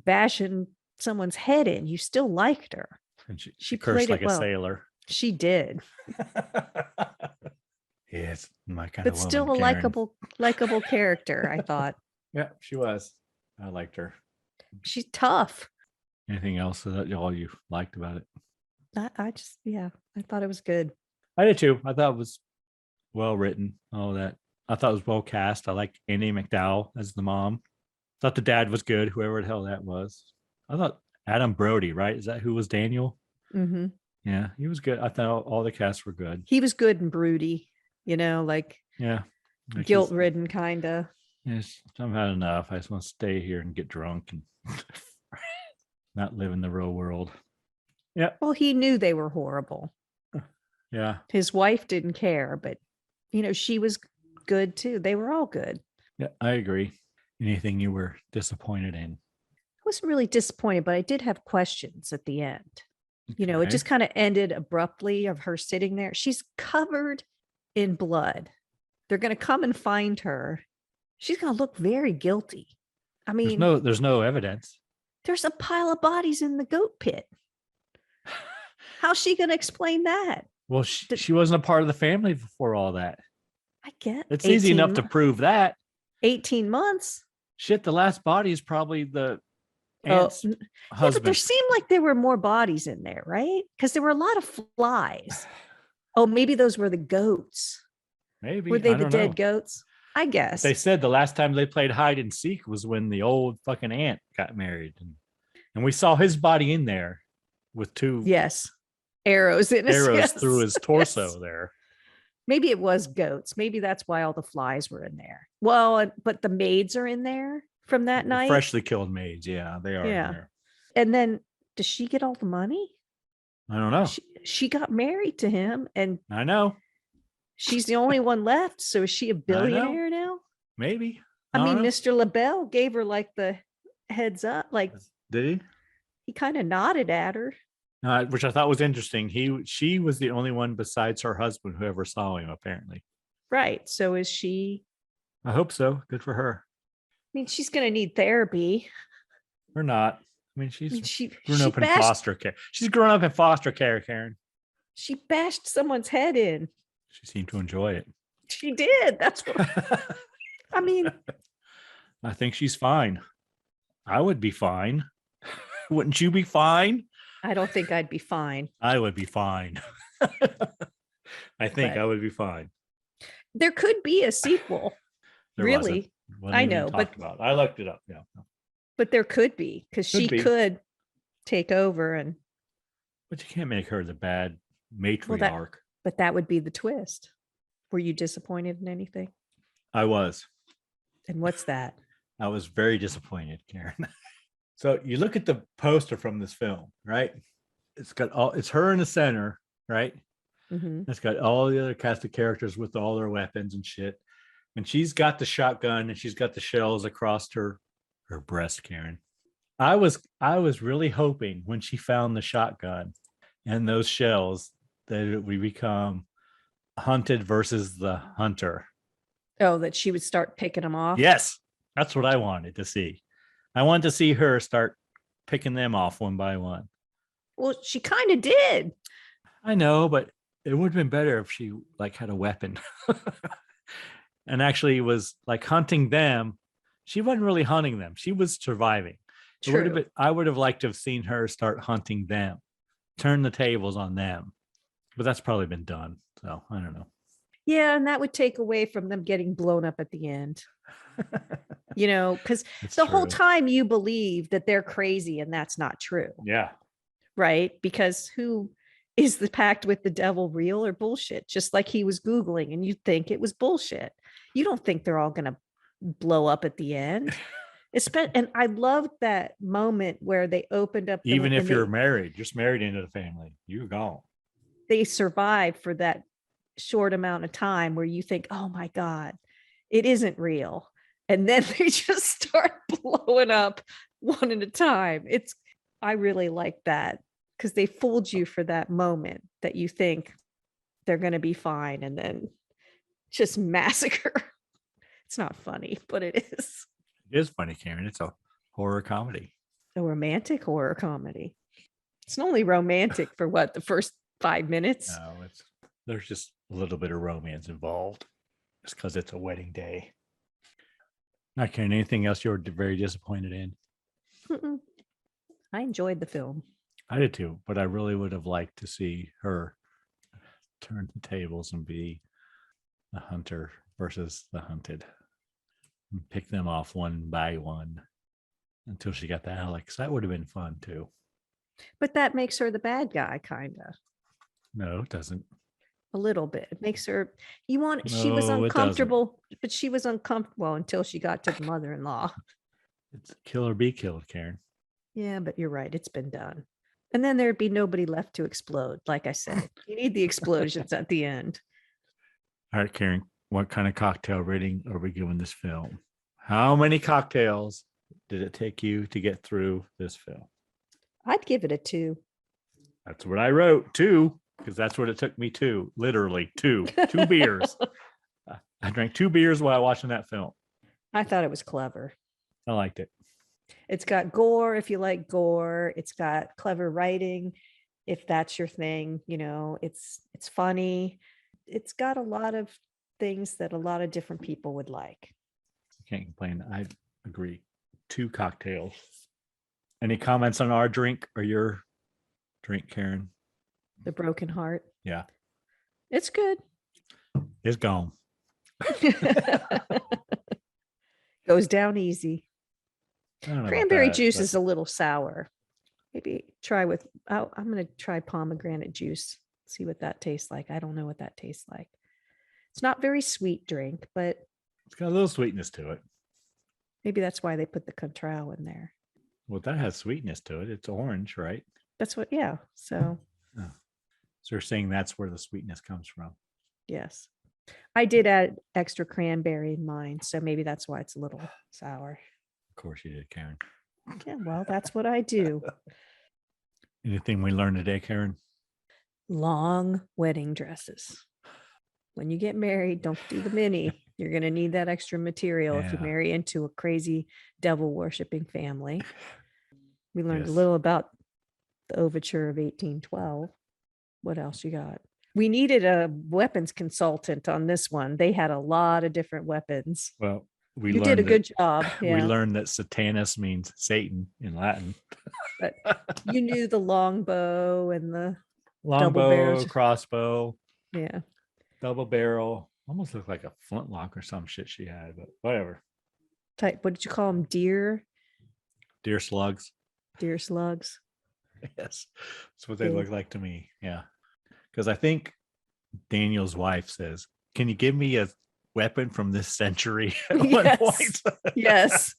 bashing someone's head in. You still liked her. and she She cursed played like it a well. sailor. She did. Yeah, it's my kind But of woman. still a Karen. likable character, I thought. Yeah, she was. I liked her. She's tough. Anything else that all you liked about it? I just, yeah, I thought it was good. I did too. I thought it was well written. All that. I thought it was well cast. I like Andy McDowell as the mom. Thought the dad was good, whoever the hell that was. I thought Adam Brody, right? Is that who was Daniel? Mm-hmm. Yeah, he was good. I thought all the casts were good. He was good and broody, like Yeah. Like guilt-ridden kind of. Yes, I've had enough. I just want to stay here and get drunk and not live in the real world. Yeah. Well, he knew they were horrible. Yeah. His wife didn't care, but she was good too. They were all good. Yeah, I agree. Anything you were disappointed in? I wasn't really disappointed, but I did have questions at the end. It Okay. just kind of ended abruptly of her sitting there. She's covered in blood. They're going to come and find her. She's going to look very guilty. I mean, there's no evidence. There's a pile of bodies in the goat pit. How's she going to explain that? Well, she wasn't a part of the family before all that. I get it's easy enough to prove that. 18 months. Shit, the last body is probably the aunt's husband. Yeah, but there seemed like there were more bodies in there, right? Because there were a lot of flies. Oh, maybe those were the goats. Maybe. Were they the dead goats? I guess. They said the last time they played hide and seek was when the old fucking aunt got married. And we saw his body in there with two arrows in his through his torso there. Maybe it was goats. Maybe that's why all the flies were in there. Well, but the maids are in there from that night. Freshly killed maids. Yeah, they are in there. And then does she get all the money? I don't know. She got married to him and I know. She's the only one left. So is she a billionaire now? Maybe. I mean, Mr. LaBelle gave her like the heads up. Like, did he? He kind of nodded at her. Which I thought was interesting. She was the only one besides her husband who ever saw him, apparently. Right. So is she? I hope so. Good for her. I mean, she's going to need therapy. Or not. I mean, she's grown up in bashed, foster care. She's grown up in foster care, Karen. She bashed someone's head in. She seemed to enjoy it. She did. That's what I mean. I think she's fine. I would be fine. Wouldn't you be fine? I don't think I'd be fine. I would be fine. I think I would be fine. There could be a sequel. Really? I know, but I looked it up. Yeah. But there could be, because she could take over and. But you can't make her the bad matriarch. But that would be the twist. Were you disappointed in anything? I was. And what's that? I was very disappointed, Karen. So you look at the poster from this film, right? It's her in the center, right? Mm-hmm. It's got all the other cast of characters with all their weapons and shit. And she's got the shotgun and she's got the shells across her breast, Karen. I was really hoping when she found the shotgun and those shells that it would become hunted versus the hunter. Oh, that she would start picking them off? Yes, that's what I wanted to see. I wanted to see her start picking them off one by one. Well, she kind of did. I know, but it would have been better if she had a weapon and actually was hunting them. She wasn't really hunting them. She was surviving. True. I would have liked to have seen her start hunting them, turn the tables on them. But that's probably been done. So I don't know. Yeah, and that would take away from them getting blown up at the end. Because the whole time you believe that they're crazy and that's not true. Yeah. Right? Because who is the pact with the devil, real or bullshit? Just like he was Googling and you think it was bullshit. You don't think they're all going to blow up at the end. And I loved that moment where they opened up. Even if you're married, just married into the family, you're gone. They survived for that short amount of time where you think, oh my God, it isn't real. And then they just start blowing up one at a time. I really like that because they fooled you for that moment that you think they're going to be fine and then just massacre. It's not funny, but it is. It is funny, Karen. It's a horror comedy. A romantic horror comedy. It's only romantic for what, the first 5 minutes? No, there's just a little bit of romance involved just because it's a wedding day. Not Karen, anything else you're very disappointed in? Mm-mm. I enjoyed the film. I did too, but I really would have liked to see her turn the tables and be the hunter versus the hunted. And pick them off one by one until she got to Alex. That would have been fun too. But that makes her the bad guy, kind of. No, it doesn't. A little bit. It makes her, she was No, it uncomfortable, but she was uncomfortable until she got to the mother-in-law. It's kill or be killed, Karen. Yeah, but you're right. It's been done. And then there'd be nobody left to explode. Like I said, you need the explosions at the end. All right, Karen, what kind of cocktail rating are we giving this film? How many cocktails did it take you to get through this film? I'd give it a 2. That's what I wrote, 2, because that's what it took me to. Literally 2 beers. I drank 2 beers while watching that film. I thought it was clever. I liked it. It's got gore if you like gore. It's got clever writing if that's your thing. It's funny. It's got a lot of things that a lot of different people would like. Can't complain. I agree. 2 cocktails. Any comments on our drink or your drink, Karen? The Broken Heart. Yeah. It's good. It's gone. Goes down easy. Cranberry juice is a little sour. Maybe try with, I'm going to try pomegranate juice. See what that tastes like. I don't know what that tastes like. It's not very sweet drink, but it's got a little sweetness to it. Maybe that's why they put the Cointreau in there. Well, that has sweetness to it. It's orange, right? That's what, yeah. So you're saying that's where the sweetness comes from. Yes. I did add extra cranberry in mine, so maybe that's why it's a little sour. Of course you did, Karen. Yeah, well, that's what I do. Anything we learned today, Karen? Long wedding dresses. When you get married, don't do the mini. You're going to need that extra material if you marry into a crazy devil worshipping family. We learned a little about the overture of 1812. What else you got? We needed a weapons consultant on this one. They had a lot of different weapons. Well, you did a good job. Yeah. We learned that Satanus means Satan in Latin. But you knew the longbow and the longbow, crossbow. Yeah. Double barrel. Almost looked like a flintlock or some shit she had, but whatever. What did you call them? Deer slugs. Deer slugs. Yes. That's what they look like to me. Yeah. Because I think Daniel's wife says, "Can you give me a weapon from this century?" At one point. Yes.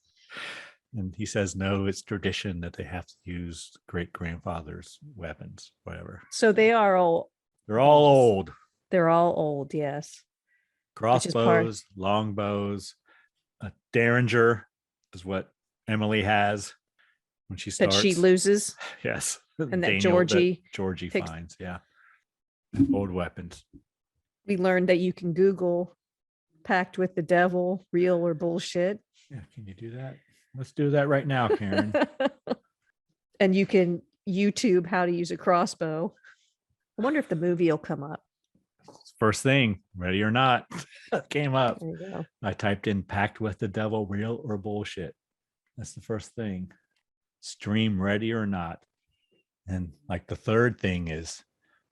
And he says, no, it's tradition that they have to use great-grandfather's weapons, whatever. So they are all. They're all old. They're all old, yes. Crossbows, longbows, a derringer is what Emily has when she starts. That she loses. Yes. And that Georgie finds, yeah. Old weapons. We learned that you can Google pact with the devil, real or bullshit. Yeah, can you do that? Let's do that right now, Karen. And you can YouTube how to use a crossbow. I wonder if the movie will come up. First thing, ready or not, came up. There you go. I typed in pact with the devil, real or bullshit. That's the first thing. Stream ready or not. And like the third thing is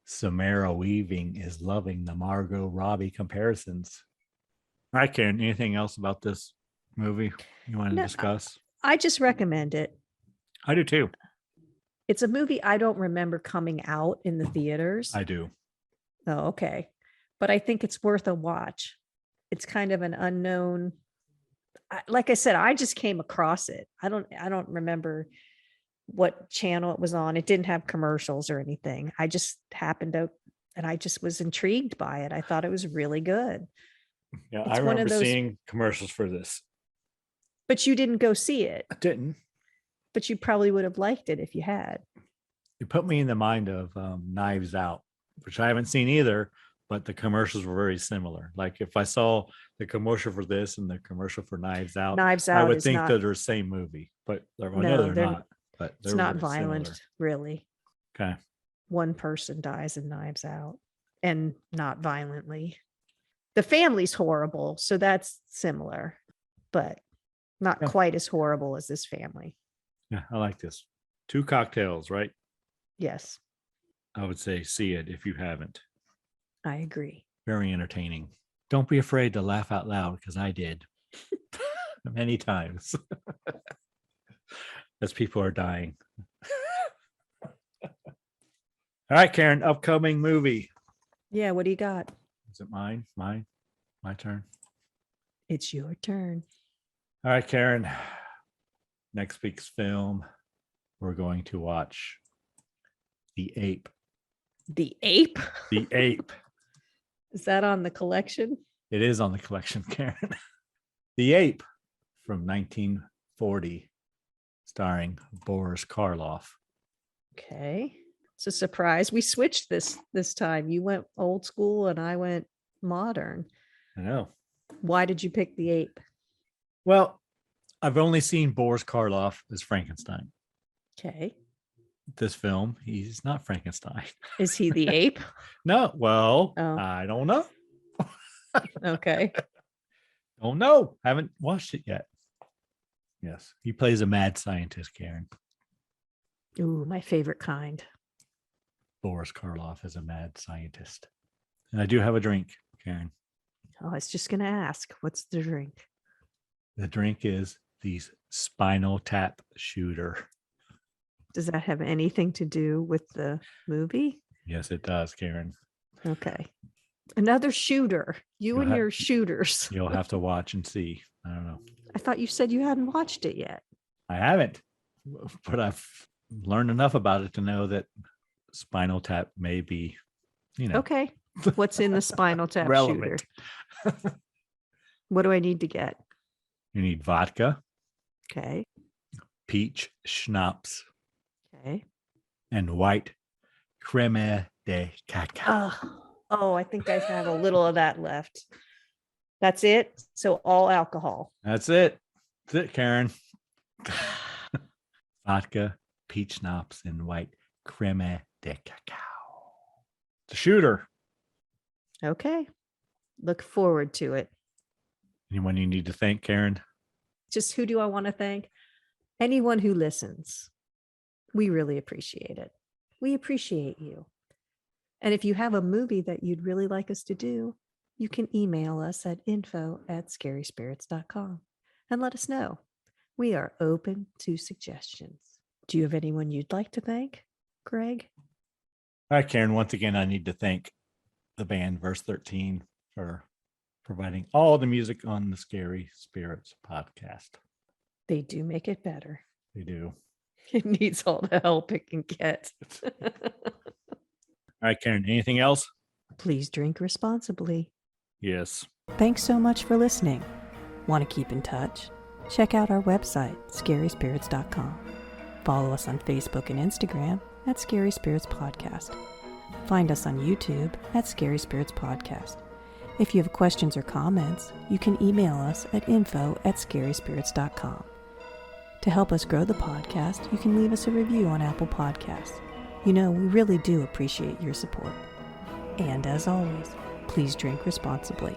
Samara Weaving is loving the Margot Robbie comparisons. All right, Karen, anything else about this movie you want to discuss? I just recommend it. I do too. It's a movie I don't remember coming out in the theaters. I do. Oh, okay. But I think it's worth a watch. It's kind of an unknown. Like I said, I just came across it. I don't remember what channel it was on. It didn't have commercials or anything. I just happened to, and I just was intrigued by it. I thought it was really good. Yeah, I remember seeing commercials for this But you didn't go see it. I didn't. But you probably would have liked it if you had. You put me in the mind of Knives Out, which I haven't seen either, but the commercials were very similar. Like if I saw the commercial for this and the commercial for Knives Out, I would think that they're the same movie, but I know they're not. But it's not violent, similar. Really. Okay. One person dies in Knives Out, and not violently. The family's horrible, so that's similar, but not quite as horrible as this family. Yeah, I like this. 2 cocktails, right? Yes. I would say see it if you haven't. I agree. Very entertaining. Don't be afraid to laugh out loud, because I did many times as people are dying. All right, Karen, upcoming movie. Yeah, what do you got? Is it mine? My turn? It's your turn. All right, Karen. Next week's film, we're going to watch The Ape. The Ape? The Ape. Is that on the collection? It is on the collection, Karen. The Ape from 1940, starring Boris Karloff. Okay. It's a surprise. We switched this time. You went old school and I went modern. I know. Why did you pick The Ape? Well, I've only seen Boris Karloff as Frankenstein. Okay. This film, he's not Frankenstein. Is he the ape? No. Well, I don't know. Okay. Don't know. Haven't watched it yet. Yes. He plays a mad scientist, Karen. Ooh, my favorite kind. Boris Karloff is a mad scientist. And I do have a drink, Karen. Oh, I was just going to ask, what's the drink? The drink is the Spinal Tap Shooter. Does that have anything to do with the movie? Yes, it does, Karen. Okay. Another shooter. Your shooters. You'll have to watch and see. I don't know. I thought you said you hadn't watched it yet. I haven't, but I've learned enough about it to know that Spinal Tap may be, Okay. What's in the Spinal Tap relevant. Shooter? What do I need to get? You need vodka. Okay. Peach schnapps. Okay. And white crème de cacao. Oh, I think I have a little of that left. That's it? So all alcohol. That's it. That's it, Karen. Vodka, peach schnapps, and white crème de cacao. The shooter. Okay. Look forward to it. Anyone you need to thank, Karen? Just who do I want to thank? Anyone who listens. We really appreciate it. We appreciate you. And if you have a movie that you'd really like us to do, you can email us at info@scaryspirits.com and let us know. We are open to suggestions. Do you have anyone you'd like to thank, Greg? All right, Karen. Once again, I need to thank the band Verse 13 for providing all the music on the Scary Spirits podcast. They do make it better. They do. It needs all the help it can get. All right, Karen, anything else? Please drink responsibly. Yes. Thanks so much for listening. Want to keep in touch? Check out our website, scaryspirits.com. Follow us on Facebook and Instagram at Scary Spirits Podcast. Find us on YouTube at Scary Spirits Podcast. If you have questions or comments, you can email us at info@scaryspirits.com. To help us grow the podcast, you can leave us a review on Apple Podcasts. We really do appreciate your support. And as always, please drink responsibly.